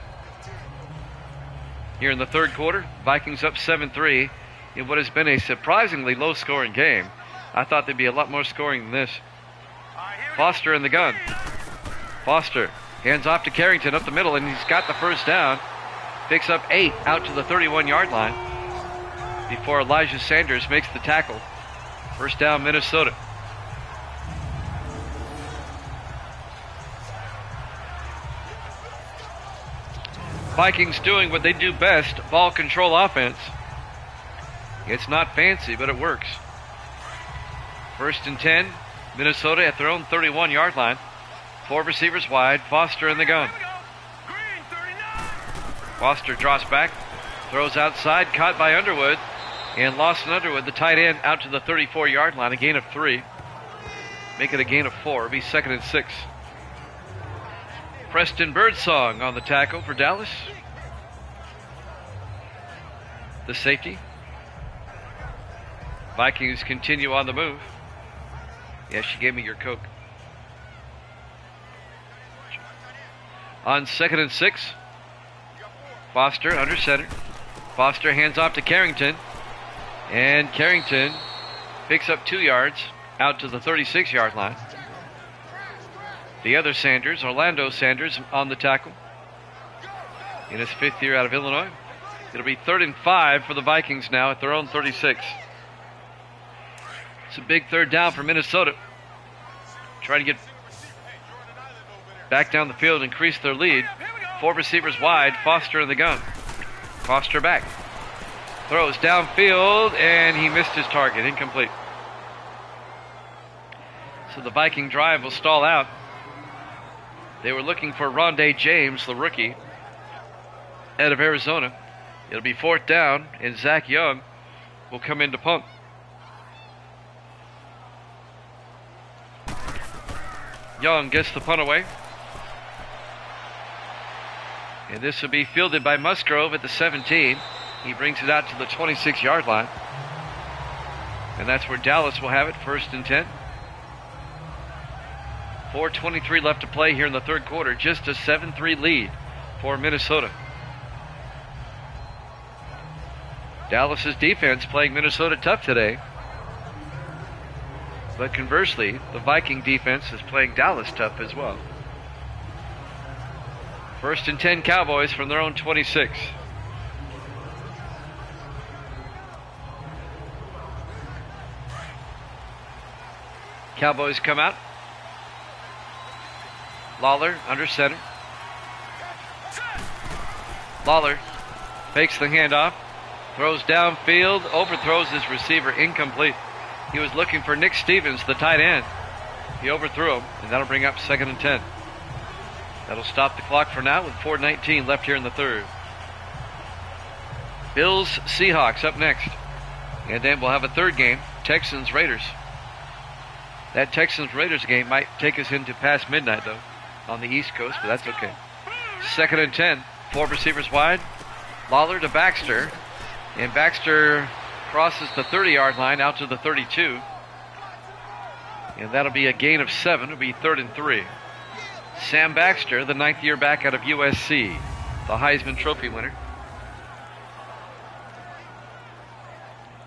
Here in the 3rd quarter, Vikings up 7-3 in what has been a surprisingly low-scoring game. I thought there'd be a lot more scoring than this. Foster in the gun. Foster hands off to Carrington up the middle, and he's got the first down. Picks up 8 out to the 31-yard line before Elijah Sanders makes the tackle. First down, Minnesota. Vikings doing what they do best, ball control offense. It's not fancy, but it works. 1st and 10, Minnesota at their own 31-yard line. 4 receivers wide, Foster in the gun. Foster drops back, throws outside, caught by Underwood, and Lawson Underwood, the tight end, out to the 34-yard line, a gain of 3. Make it a gain of 4, it'll be 2nd and 6. Preston Birdsong on the tackle for Dallas. The safety. Vikings continue on the move. Yeah, she gave me your Coke. On 2nd and 6. Foster under center. Foster hands off to Carrington. And Carrington picks up 2 yards out to the 36-yard line. The other Sanders, Orlando Sanders, on the tackle. In his 5th year out of Illinois. It'll be 3rd and 5 for the Vikings now at their own 36. It's a big 3rd down for Minnesota. Trying to get back down the field and increase their lead. 4 receivers wide, Foster in the gun. Foster back. Throws downfield, and he missed his target, incomplete. So the Viking drive will stall out. They were looking for Rondé James, the rookie, out of Arizona. It'll be 4th down, and Zach Young will come in to punt. Young gets the punt away. And this will be fielded by Musgrove at the 17. He brings it out to the 26-yard line. And that's where Dallas will have it, 1st and 10. 4:23 left to play here in the third quarter. Just a 7-3 lead for Minnesota. Dallas's defense playing Minnesota tough today. But conversely, the Viking defense is playing Dallas tough as well. 1st and 10 Cowboys from their own 26. Cowboys come out. Lawler under center. Lawler fakes the handoff, throws downfield, overthrows his receiver, incomplete. He was looking for Nick Stevens, the tight end. He overthrew him, and that'll bring up 2nd and 10. That'll stop the clock for now with 4:19 left here in the third. Bills Seahawks up next. And then we'll have a third game, Texans Raiders. That Texans Raiders game might take us into past midnight though on the East Coast, but that's okay. 2nd and 10, 4 receivers wide. Lawler to Baxter, and Baxter crosses the 30-yard line out to the 32. And that'll be a gain of 7. It'll be 3rd and 3. Sam Baxter, the 9th year back out of USC, the Heisman Trophy winner.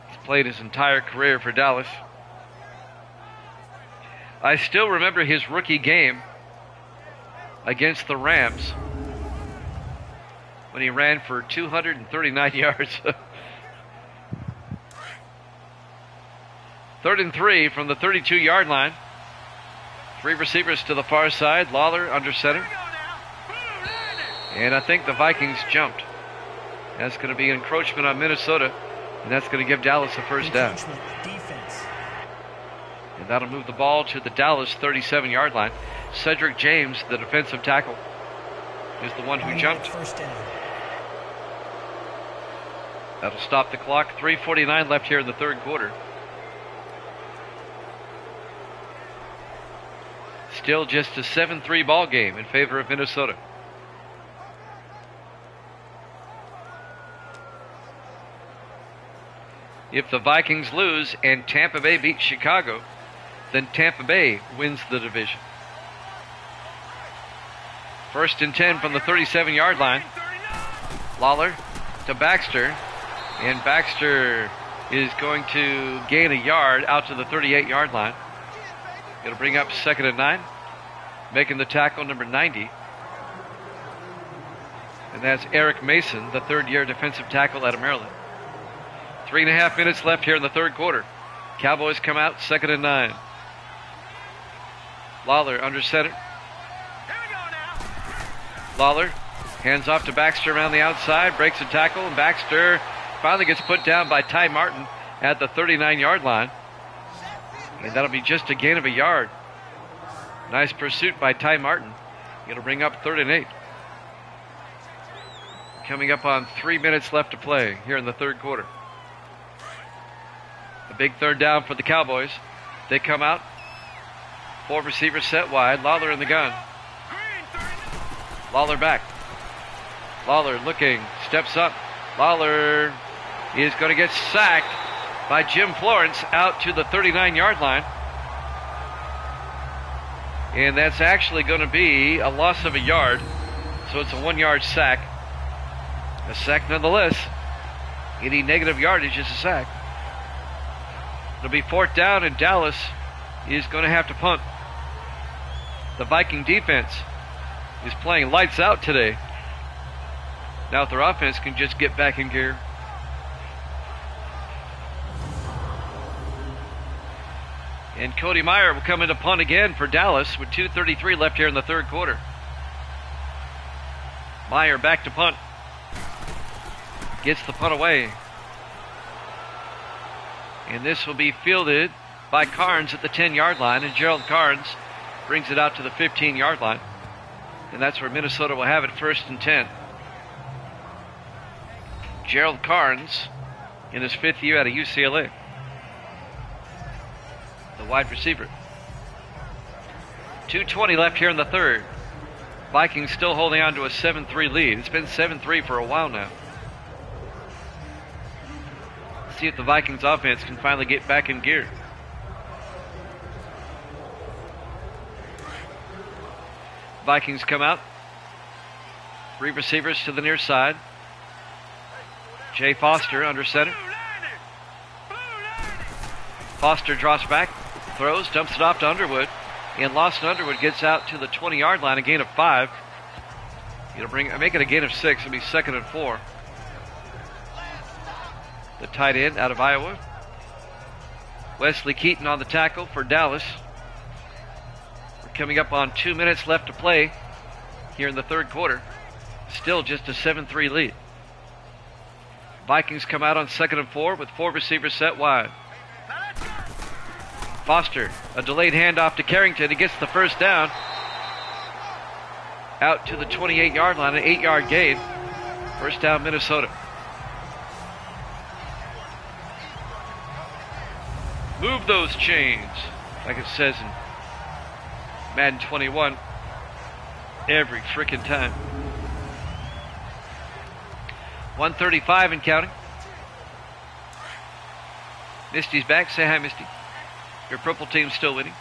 He's played his entire career for Dallas. I still remember his rookie game against the Rams when he ran for 239 yards. 3rd and 3 from the 32-yard line. 3 receivers to the far side. Lawler under center. And I think the Vikings jumped. That's going to be encroachment on Minnesota, and that's going to give Dallas a first down. And that'll move the ball to the Dallas 37-yard line. Cedric James, the defensive tackle, is the one who jumped. That'll stop the clock. 3:49 left here in the third quarter. Still just a 7-3 ball game in favor of Minnesota. If the Vikings lose and Tampa Bay beats Chicago, then Tampa Bay wins the division. 1st and 10 from the 37-yard line. Lawler to Baxter, and Baxter is going to gain a yard out to the 38-yard line. It'll bring up 2nd and 9, making the tackle number 90. And that's Eric Mason, the 3rd-year defensive tackle out of Maryland. 3.5 minutes left here in the third quarter. Cowboys come out, 2nd and 9. Lawler under center. Lawler hands off to Baxter around the outside, breaks a tackle, and Baxter finally gets put down by Ty Martin at the 39-yard line. And that'll be just a gain of a yard. Nice pursuit by Ty Martin. It'll bring up 3rd and 8. Coming up on 3 minutes left to play here in the third quarter. A big third down for the Cowboys. They come out. 4 receivers set wide. Lawler in the gun. Lawler back. Lawler looking. Steps up. Lawler is going to get sacked by Jim Florence out to the 39-yard line. And that's actually going to be a loss of a yard. So it's a 1-yard sack. A sack nonetheless. Any negative yardage is a sack. It'll be 4th down, and Dallas is going to have to punt. The Viking defense is playing lights out today. Now if their offense can just get back in gear. And Cody Meyer will come into punt again for Dallas with 2:33 left here in the third quarter. Meyer back to punt. Gets the punt away. And this will be fielded by Carnes at the 10-yard line, and Gerald Carnes brings it out to the 15-yard line. And that's where Minnesota will have it, 1st and 10. Gerald Carnes in his 5th year out of UCLA. The wide receiver. 2:20 left here in the third. Vikings still holding on to a 7-3 lead. It's been 7-3 for a while now. See if the Vikings offense can finally get back in gear. Vikings come out. 3 receivers to the near side. Jay Foster under center. Foster drops back, throws, dumps it off to Underwood. And Lawson Underwood gets out to the 20-yard line, a gain of 5. It'll make it a gain of 6. It'll be 2nd and 4. The tight end out of Iowa. Wesley Keaton on the tackle for Dallas. We're coming up on 2 minutes left to play here in the third quarter. Still just a 7-3 lead. Vikings come out on 2nd and 4 with 4 receivers set wide. Foster, a delayed handoff to Carrington. He gets the first down. Out to the 28-yard line, an 8-yard gain. First down, Minnesota. Move those chains, like it says in Madden 21 every freaking time. 1:35 and counting. Misty's back. Say hi, Misty. Your purple team's still winning.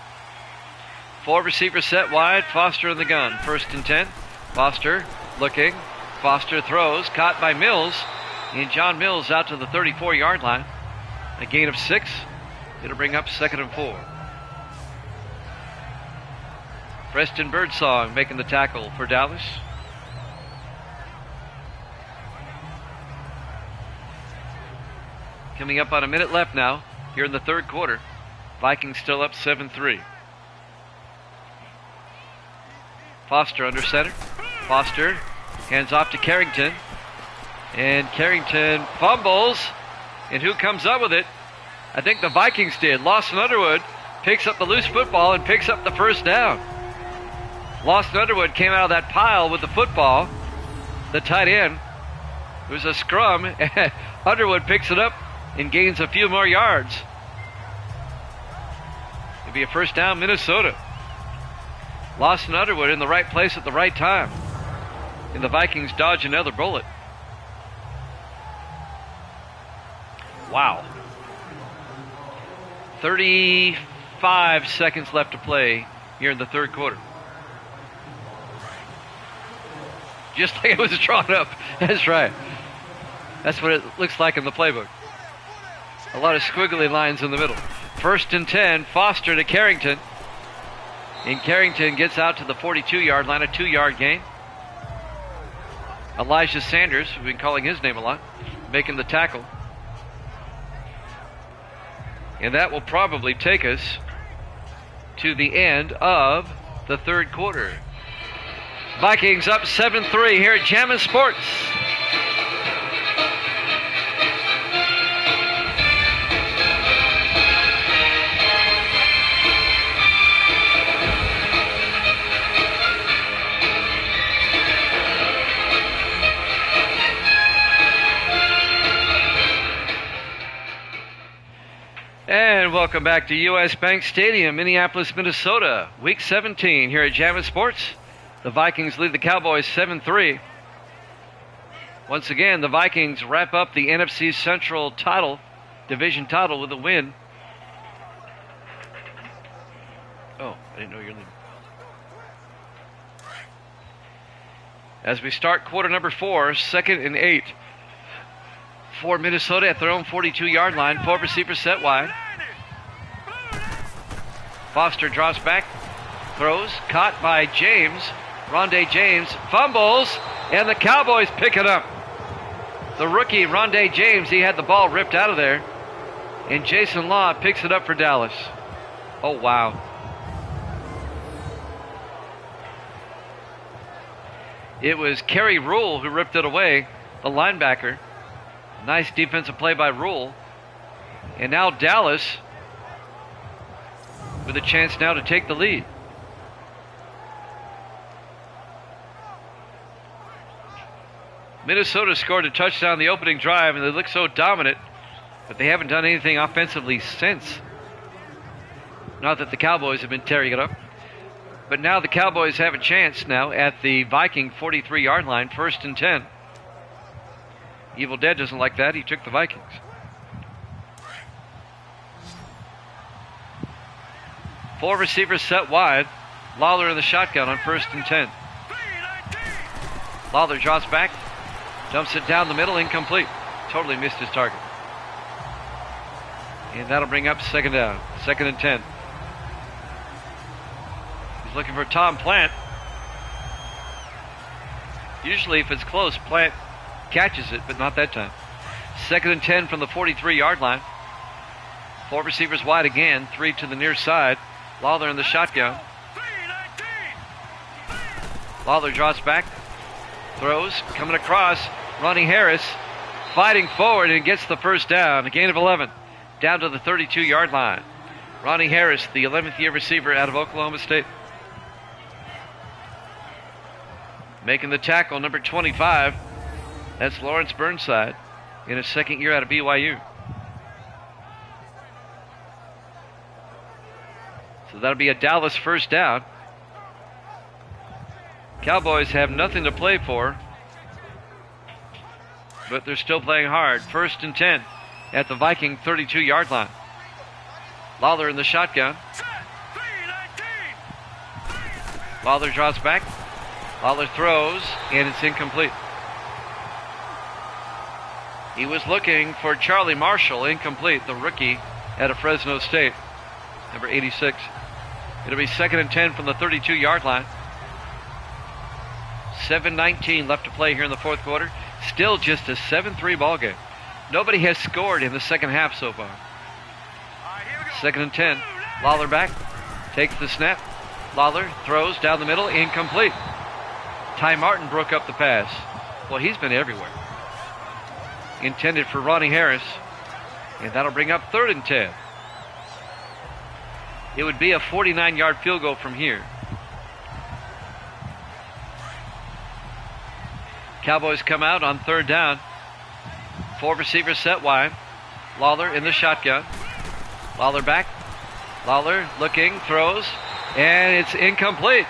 4 receivers set wide. Foster in the gun. 1st and 10. Foster looking. Foster throws. Caught by Mills. And John Mills out to the 34-yard line. A gain of 6. It'll bring up 2nd and 4. Preston Birdsong making the tackle for Dallas. Coming up on a minute left now here in the third quarter. Vikings still up 7-3. Foster under center. Foster hands off to Carrington. And Carrington fumbles. And who comes up with it? I think the Vikings did. Lawson Underwood picks up the loose football and picks up the first down. Lawson Underwood came out of that pile with the football. The tight end. It was a scrum. Underwood picks it up and gains a few more yards. It'll be a first down, Minnesota. Lawson Underwood in the right place at the right time. And the Vikings dodge another bullet. Wow. 35 seconds left to play here in the third quarter. Just like it was drawn up. That's right. That's what it looks like in the playbook. A lot of squiggly lines in the middle. 1st and 10, Foster to Carrington. And Carrington gets out to the 42-yard line, a 2-yard gain. Elijah Sanders, we've been calling his name a lot, making the tackle. And that will probably take us to the end of the third quarter. Vikings up 7-3 here at Jammin' Sports. And welcome back to U.S. Bank Stadium, Minneapolis, Minnesota. Week 17 here at Jammin' Sports. The Vikings lead the Cowboys 7-3. Once again, the Vikings wrap up the NFC Central title, division title, with a win. Oh, I didn't know you were leading. As we start quarter number 4, 2nd and 8. For Minnesota at their own 42-yard line. 4 receivers set wide. Foster drops back, throws, caught by James. Rondé James fumbles, and the Cowboys pick it up. The rookie, Rondé James, he had the ball ripped out of there. And Jason Law picks it up for Dallas. Oh, wow. It was Kerry Rule who ripped it away, the linebacker. Nice defensive play by Rule. And now Dallas with a chance now to take the lead. Minnesota scored a touchdown the opening drive, and they look so dominant, but they haven't done anything offensively since. Not that the Cowboys have been tearing it up. But now the Cowboys have a chance now at the Viking 43-yard line, 1st and 10. Evil Dead doesn't like that. He took the Vikings. Four receivers set wide. Lawler in the shotgun on 1st and 10. Lawler draws back, dumps it down the middle, incomplete. Totally missed his target. And that'll bring up 2nd down, 2nd and 10. He's looking for Tom Plant. Usually if it's close, Plant catches it, but not that time. 2nd and 10 from the 43-yard line. 4 receivers wide again, 3 to the near side. Lawler in the shotgun. Lawler draws back, throws, coming across. Ronnie Harris fighting forward and gets the 1st down. A gain of 11, down to the 32-yard line. Ronnie Harris, the 11th-year receiver out of Oklahoma State. Making the tackle, number 25. That's Lawrence Burnside in his 2nd year out of BYU. So that'll be a Dallas 1st down. Cowboys have nothing to play for, but they're still playing hard. 1st and 10 at the Viking 32-yard line. Lawler in the shotgun. Lawler draws back. Lawler throws, and it's incomplete. He was looking for Charlie Marshall, incomplete, the rookie out of Fresno State, number 86. It'll be 2nd and 10 from the 32-yard line. 7:19 left to play here in the 4th quarter. Still just a 7-3 ball game. Nobody has scored in the 2nd half so far. 2nd and 10. Lawler back. Takes the snap. Lawler throws down the middle. Incomplete. Ty Martin broke up the pass. Well, he's been everywhere. Intended for Ronnie Harris. And that'll bring up 3rd and 10. It would be a 49-yard field goal from here. Cowboys come out on 3rd down. 4 receivers set wide. Lawler in the shotgun. Lawler back. Lawler looking, throws, and it's incomplete.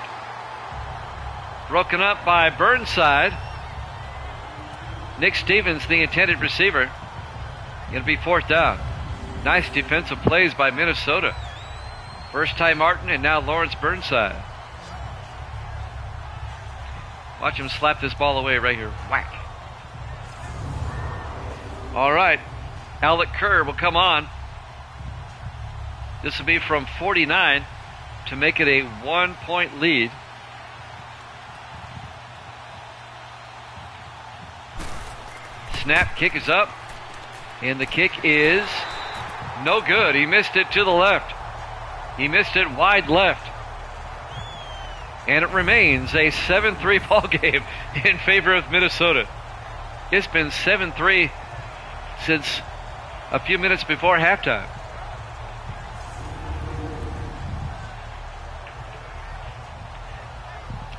Broken up by Burnside. Nick Stevens, the intended receiver. It'll be 4th down. Nice defensive plays by Minnesota. First Ty Martin and now Lawrence Burnside. Watch him slap this ball away right here. Whack. All right. Alec Kerr will come on. This will be from 49 to make it a 1-point lead. Snap, kick is up. And the kick is no good. He missed it to the left. He missed it wide left. And it remains a 7-3 ball game in favor of Minnesota. It's been 7-3 since a few minutes before halftime.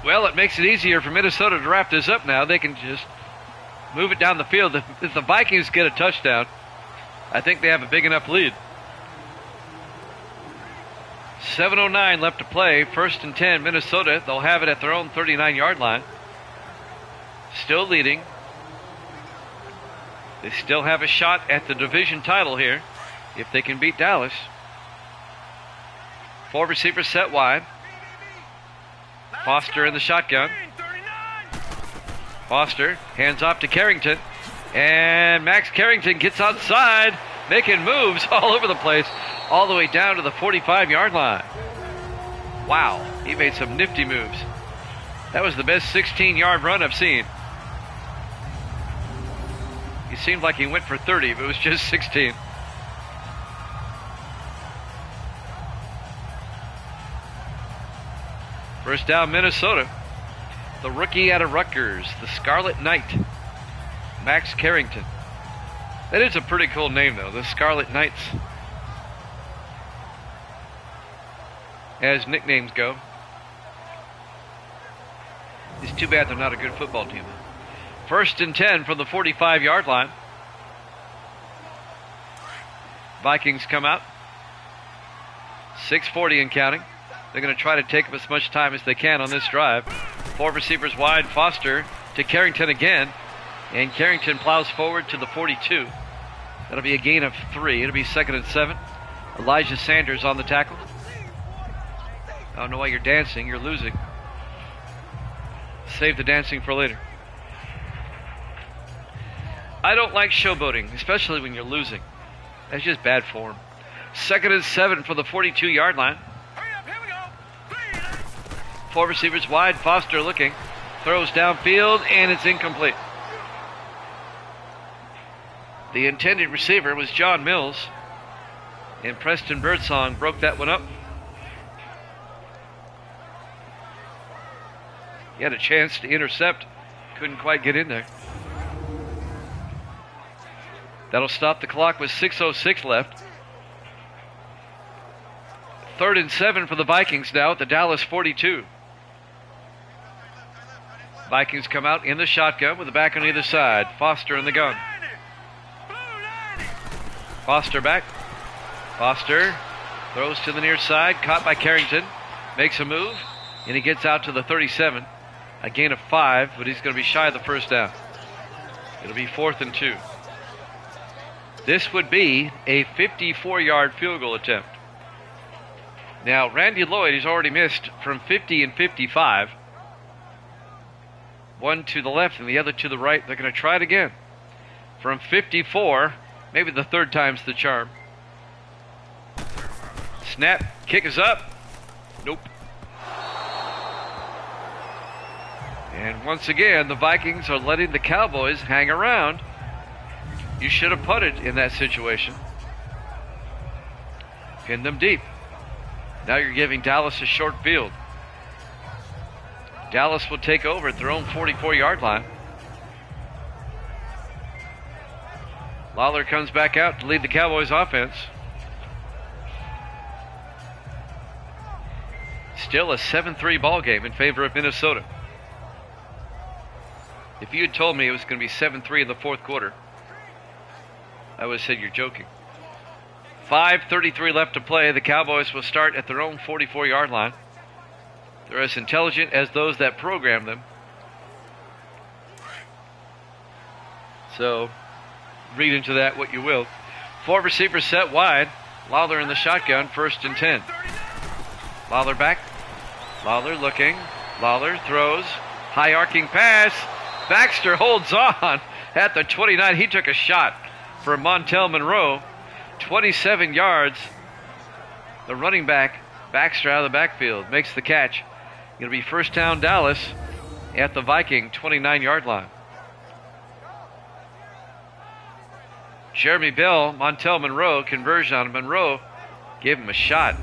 Well, it makes it easier for Minnesota to wrap this up now. They can just move it down the field. If the Vikings get a touchdown, I think they have a big enough lead. 7:09 left to play. 1st and 10, Minnesota. They'll have it at their own 39-yard line. Still leading. They still have a shot at the division title here if they can beat Dallas. 4 receivers set wide. Foster in the shotgun. Foster hands off to Carrington. And Max Carrington gets outside, making moves all over the place, all the way down to the 45-yard line. Wow, he made some nifty moves. That was the best 16-yard run I've seen. He seemed like he went for 30, but it was just 16. First down, Minnesota. The rookie out of Rutgers, the Scarlet Knight, Max Carrington. That is a pretty cool name, though, the Scarlet Knights, as nicknames go. It's too bad they're not a good football team. 1st and 10 from the 45-yard line. Vikings come out. 6:40 and counting. They're going to try to take up as much time as they can on this drive. 4 receivers wide. Foster to Carrington again. And Carrington plows forward to the 42. That'll be a gain of 3. It'll be 2nd and 7. Elijah Sanders on the tackle. I don't know why you're dancing. You're losing. Save the dancing for later. I don't like showboating, especially when you're losing. That's just bad form. 2nd and 7 for the 42-yard line. Four receivers wide. Foster looking. Throws downfield, and it's incomplete. The intended receiver was John Mills, and Preston Birdsong broke that one up. He had a chance to intercept. Couldn't quite get in there. That'll stop the clock with 6:06 left. 3rd and 7 for the Vikings now at the Dallas 42. Vikings come out in the shotgun with the back on either side. Foster in the gun. Foster back. Foster throws to the near side. Caught by Carrington. Makes a move. And he gets out to the 37. A gain of 5, but he's going to be shy of the first down. It'll be 4th and 2. This would be a 54-yard field goal attempt. Now, Randy Lloyd has already missed from 50 and 55. One to the left and the other to the right. They're going to try it again. From 54, maybe the third time's the charm. Snap, kick is up. Nope. And once again, the Vikings are letting the Cowboys hang around. You should have putted in that situation. Pin them deep. Now you're giving Dallas a short field. Dallas will take over at their own 44-yard line. Lawler comes back out to lead the Cowboys offense. Still a 7-3 ball game in favor of Minnesota. If you had told me it was going to be 7-3 in the fourth quarter, I would have said you're joking. 5:33 left to play. The Cowboys will start at their own 44-yard line. They're as intelligent as those that program them. So, read into that what you will. 4 receivers set wide. Lawler in the shotgun, 1st and 10. Lawler back. Lawler looking. Lawler throws. High arcing pass. Baxter holds on at the 29. He took a shot for Montel Monroe. 27 yards. The running back, Baxter, out of the backfield, makes the catch. It'll be first down Dallas at the Viking 29-yard line. Jeremy Bell, Montel Monroe, conversion on Monroe, gave him a shot.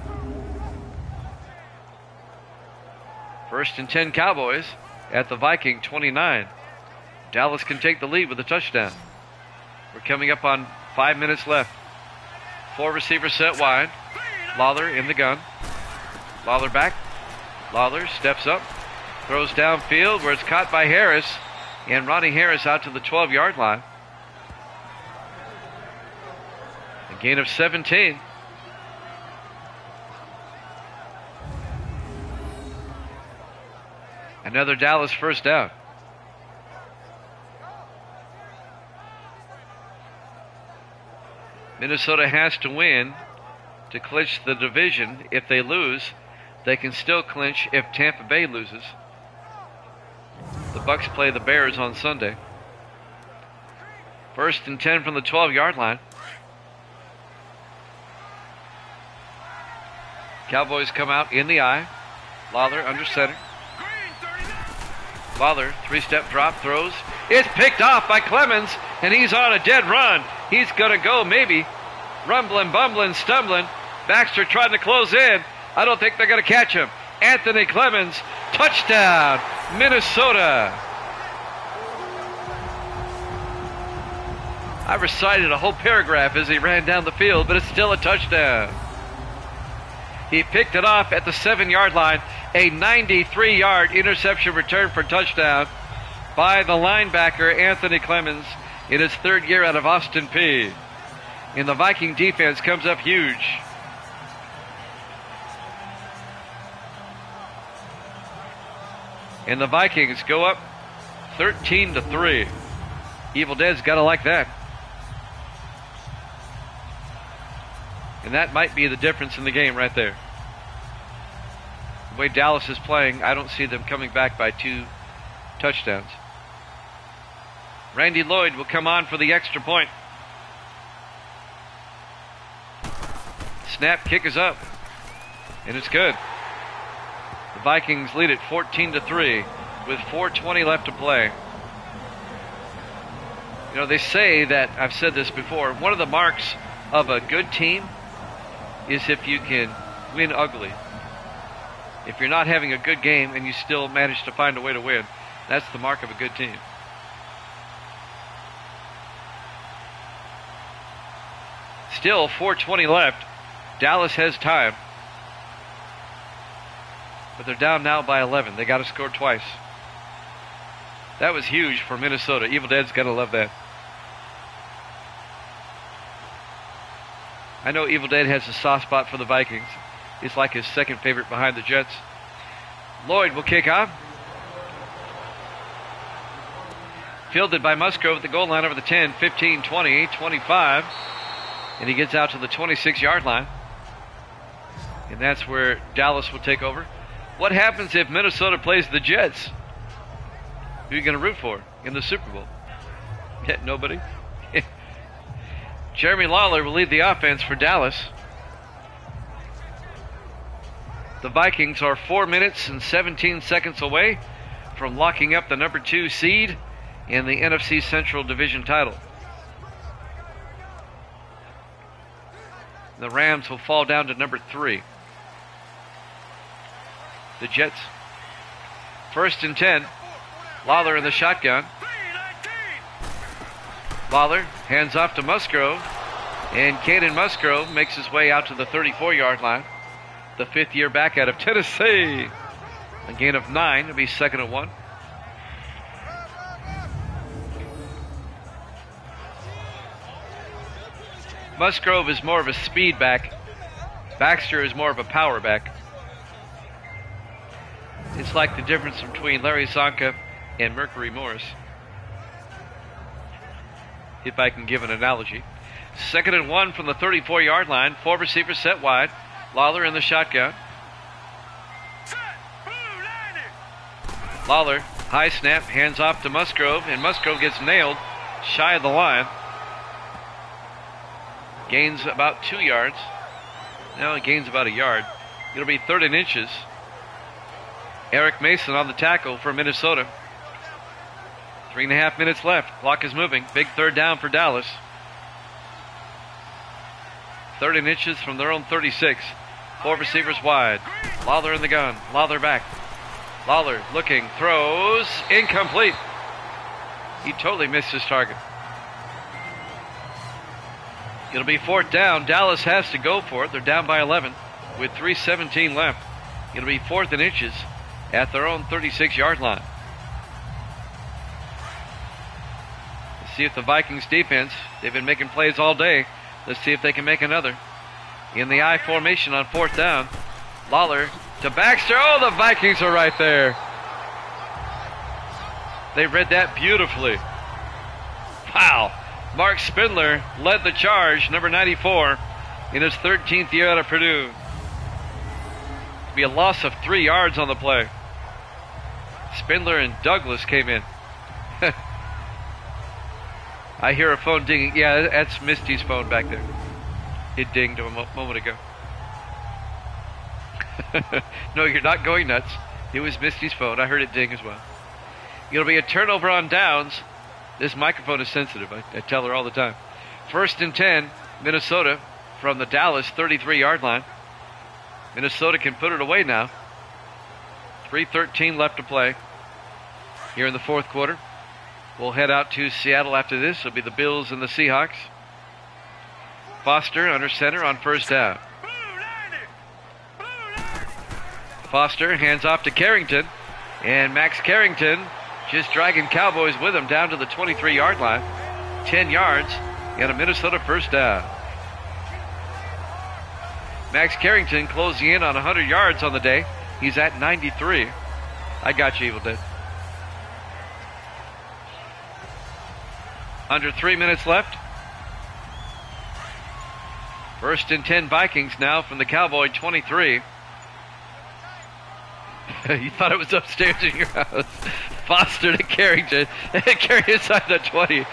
1st and 10 Cowboys at the Viking 29. Dallas can take the lead with a touchdown. We're coming up on 5 minutes left. 4 receivers set wide. Lawler in the gun. Lawler back. Lawler steps up. Throws downfield where it's caught by Harris. And Ronnie Harris out to the 12-yard line. A gain of 17. Another Dallas first down. Minnesota has to win to clinch the division. If they lose, they can still clinch if Tampa Bay loses. The Bucs play the Bears on Sunday. 1st and 10 from the 12-yard line. Cowboys come out in the eye. Lawler under center. Lawler, 3-step drop, throws. It's picked off by Clemens, and he's on a dead run. He's going to go maybe. Rumbling, bumbling, stumbling. Baxter trying to close in. I don't think they're going to catch him. Anthony Clemens, touchdown, Minnesota. I recited a whole paragraph as he ran down the field, but it's still a touchdown. He picked it off at the 7-yard line. A 93-yard interception return for touchdown by the linebacker Anthony Clemens in his 3rd year out of Austin Peay. And the Viking defense comes up huge. And the Vikings go up 13-3. Evil Dead's got to like that. And that might be the difference in the game right there. The way Dallas is playing, I don't see them coming back by 2 touchdowns. Randy Lloyd will come on for the extra point. Snap, kick is up, and it's good. The Vikings lead it 14-3 with 4:20 left to play. You know, they say that, I've said this before, one of the marks of a good team is if you can win ugly. If you're not having a good game and you still manage to find a way to win, that's the mark of a good team. Still 4:20 left. Dallas has time. But they're down now by 11. They got to score twice. That was huge for Minnesota. Evil Dead's got to love that. I know Evil Dead has a soft spot for the Vikings. It's like his second favorite behind the Jets. Lloyd will kick off. Fielded by Musgrove at the goal line over the 10, 15, 20, 25. And he gets out to the 26-yard line. And that's where Dallas will take over. What happens if Minnesota plays the Jets? Who are you going to root for in the Super Bowl? Yeah, nobody. Jeremy Lawler will lead the offense for Dallas. The Vikings are 4 minutes and 17 seconds away from locking up the number 2 seed in the NFC Central Division title. The Rams will fall down to number 3. The Jets. 1st and 10. Lawler in the shotgun. Lawler hands off to Musgrove. And Caden Musgrove makes his way out to the 34-yard line. The 5th-year back out of Tennessee. A gain of 9. It'll be 2nd and 1. Musgrove is more of a speed back. Baxter is more of a power back. It's like the difference between Larry Zonka and Mercury Morris, if I can give an analogy. 2nd and 1 from the 34-yard line. 4 receivers set wide. Lawler in the shotgun. Lawler, high snap, hands off to Musgrove, and Musgrove gets nailed shy of the line. Gains about 2 yards. Now he gains about a yard. It'll be 3rd and inches. Eric Mason on the tackle for Minnesota. 3.5 minutes left. Clock is moving. Big 3rd down for Dallas. 3rd and inches from their own 36. 4 receivers wide. Lawler in the gun. Lawler back. Lawler looking. Throws. Incomplete. He totally missed his target. It'll be 4th down. Dallas has to go for it. They're down by 11 with 3:17 left. It'll be 4th and inches at their own 36-yard line. Let's see if the Vikings defense, they've been making plays all day. Let's see if they can make another. In the I formation on 4th down. Lawler to Baxter. Oh, the Vikings are right there. They read that beautifully. Wow. Mark Spindler led the charge, number 94, in his 13th year out of Purdue. It'll be a loss of 3 yards on the play. Spindler and Douglas came in. I hear a phone dinging. Yeah, that's Misty's phone back there. It dinged a moment ago. No, you're not going nuts. It was Misty's phone. I heard it ding as well. It'll be a turnover on downs. This microphone is sensitive. I tell her all the time. 1st and 10, Minnesota from the Dallas 33-yard line. Minnesota can put it away now. 3:13 left to play here in the 4th quarter. We'll head out to Seattle after this. It'll be the Bills and the Seahawks. Foster under center on 1st down. Foster hands off to Carrington. And Max Carrington just dragging Cowboys with him down to the 23-yard line. 10 yards and a Minnesota 1st down. Max Carrington closing in on 100 yards on the day. He's at 93. I got you, Evil Dead. Under 3 minutes left. 1st and 10 Vikings now from the Cowboy 23. You thought it was upstairs in your house. Foster to Carrington. Carry inside the 20.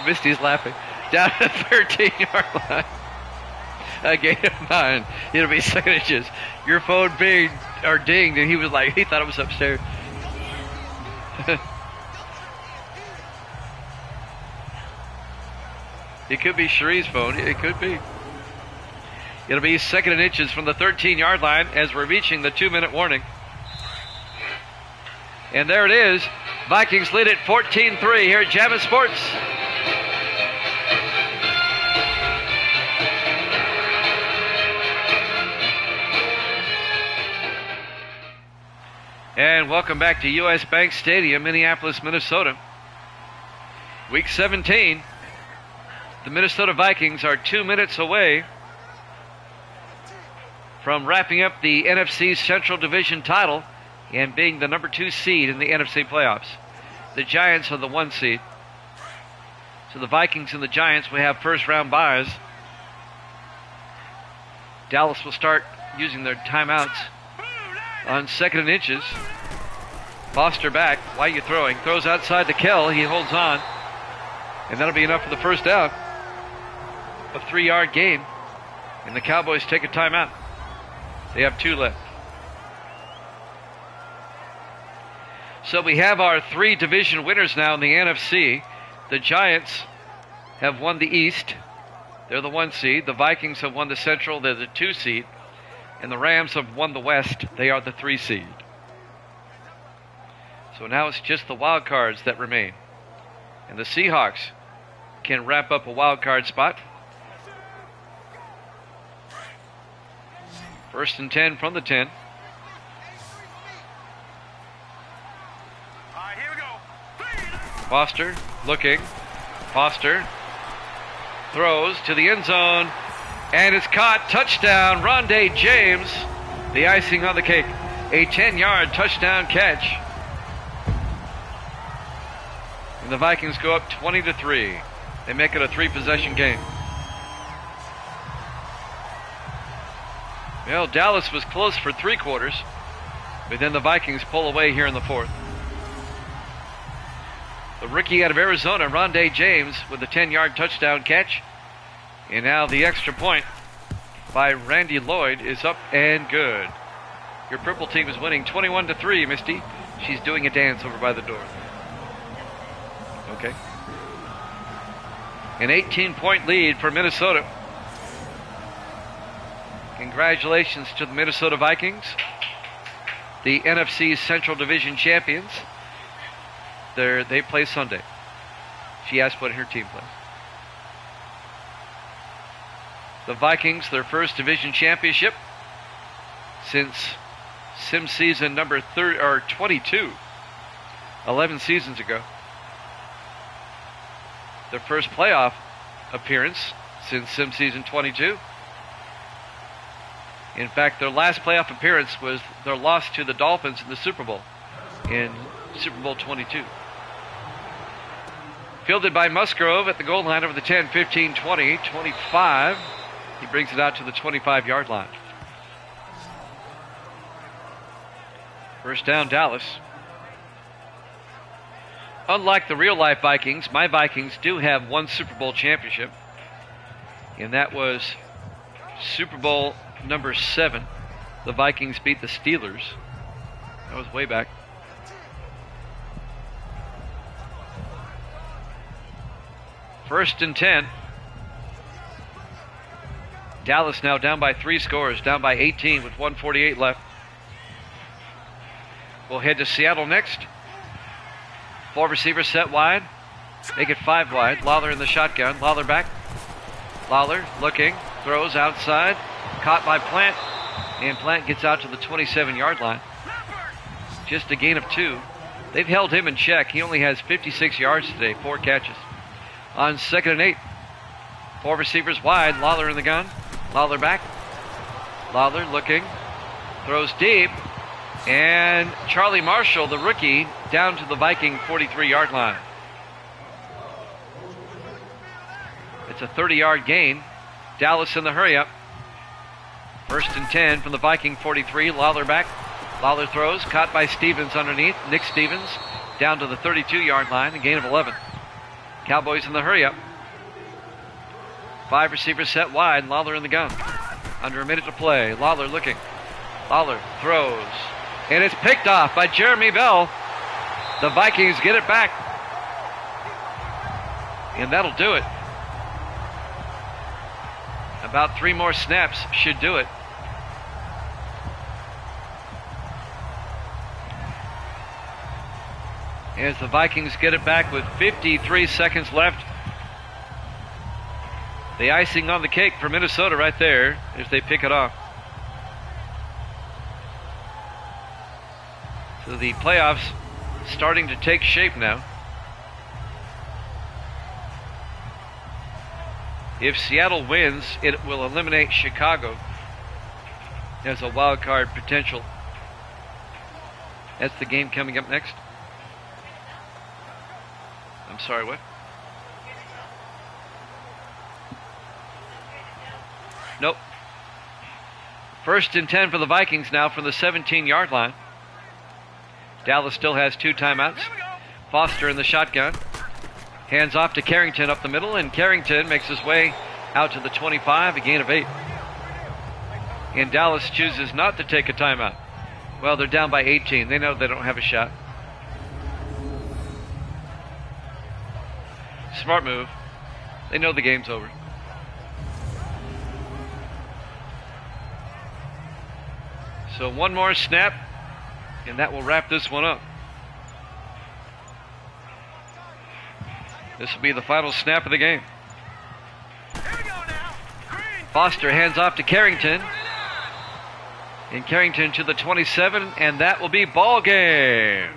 Misty's laughing. Down to the 13-yard line. A gain of 9. It'll be 2nd inches. Your phone dinged, and he was like, he thought it was upstairs. It could be Cherie's phone. It could be. It'll be 2nd and inches from the 13-yard line as we're reaching the 2-minute warning. And there it is. Vikings lead it 14-3 here at Jammin' Sports. And welcome back to U.S. Bank Stadium, Minneapolis, Minnesota. Week 17. The Minnesota Vikings are 2 minutes away from wrapping up the NFC Central Division title and being the number 2 seed in the NFC playoffs. The Giants are the 1 seed. So the Vikings and the Giants will have first-round byes. Dallas will start using their timeouts on 2nd and inches. Foster back. Why are you throwing? Throws outside to Kell. He holds on. And that'll be enough for the first down. A 3-yard gain. And the Cowboys take a timeout. They have 2 left. So we have our 3 division winners now in the NFC. The Giants have won the East. They're the 1 seed. The Vikings have won the Central. They're the 2 seed. And the Rams have won the West. They are the 3 seed. So now it's just the wild cards that remain. And the Seahawks can wrap up a wild card spot. 1st and 10 from the 10. Foster looking. Foster throws to the end zone. And it's caught. Touchdown. Rondé James. The icing on the cake. A 10-yard touchdown catch. And the Vikings go up 20-3. They make it a 3-possession game. Well, Dallas was close for 3 quarters. But then the Vikings pull away here in the 4th. The rookie out of Arizona, Rondé James, with a 10-yard touchdown catch. And now the extra point by Randy Lloyd is up and good. Your purple team is winning 21-3, Misty. She's doing a dance over by the door. Okay. An 18-point lead for Minnesota. Congratulations to the Minnesota Vikings, the NFC Central Division champions. They play Sunday. She asked what her team plays. The Vikings, their first division championship since sim season number 22, 11 seasons ago. Their first playoff appearance since sim season 22. In fact, their last playoff appearance was their loss to the Dolphins in the Super Bowl in Super Bowl 22. Fielded by Musgrove at the goal line over the 10, 15, 20, 25. He brings it out to the 25-yard line. First down, Dallas. Unlike the real-life Vikings, my Vikings do have 1 Super Bowl championship. And that was Super Bowl number 7. The Vikings beat the Steelers. That was way back. First and 10. Dallas now down by 3 scores, down by 18 with 1:48 left. We'll head to Seattle next. 4 receivers set wide. Make it 5 wide. Lawler in the shotgun. Lawler back. Lawler looking. Throws outside. Caught by Plant. And Plant gets out to the 27-yard line. Just a gain of 2. They've held him in check. He only has 56 yards today. 4 catches. On 2nd and 8. 4 receivers wide. Lawler in the gun. Lawler back. Lawler looking. Throws deep. And Charlie Marshall, the rookie, down to the Viking 43-yard line. It's a 30-yard gain. Dallas in the hurry-up. First and 10 from the Viking 43. Lawler back. Lawler throws, caught by Stevens underneath. Nick Stevens down to the 32-yard line, a gain of 11. Cowboys in the hurry-up. 5 receivers set wide, Lawler in the gun. Under a minute to play, Lawler looking. Lawler throws, and it's picked off by Jeremy Bell. The Vikings get it back, and that'll do it. About 3 more snaps should do it. As the Vikings get it back with 53 seconds left. The icing on the cake for Minnesota right there if they pick it off. So the playoffs starting to take shape now. If Seattle wins, it will eliminate Chicago as a wild card potential. That's the game coming up next. I'm sorry, what? Nope. 1st and 10 for the Vikings now from the 17-yard line. Dallas still has 2 timeouts. Foster in the shotgun. Hands off to Carrington up the middle, and Carrington makes his way out to the 25, a gain of 8. And Dallas chooses not to take a timeout. Well, they're down by 18. They know they don't have a shot. Smart move. They know the game's over. So 1 more snap, and that will wrap this one up. This will be the final snap of the game. Foster hands off to Carrington. And Carrington to the 27, and that will be ball game.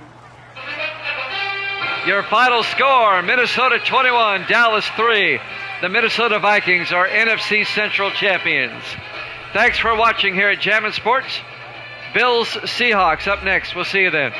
Your final score, Minnesota 21, Dallas 3. The Minnesota Vikings are NFC Central champions. Thanks for watching here at Jammin' Sports. Bills Seahawks up next. We'll see you then.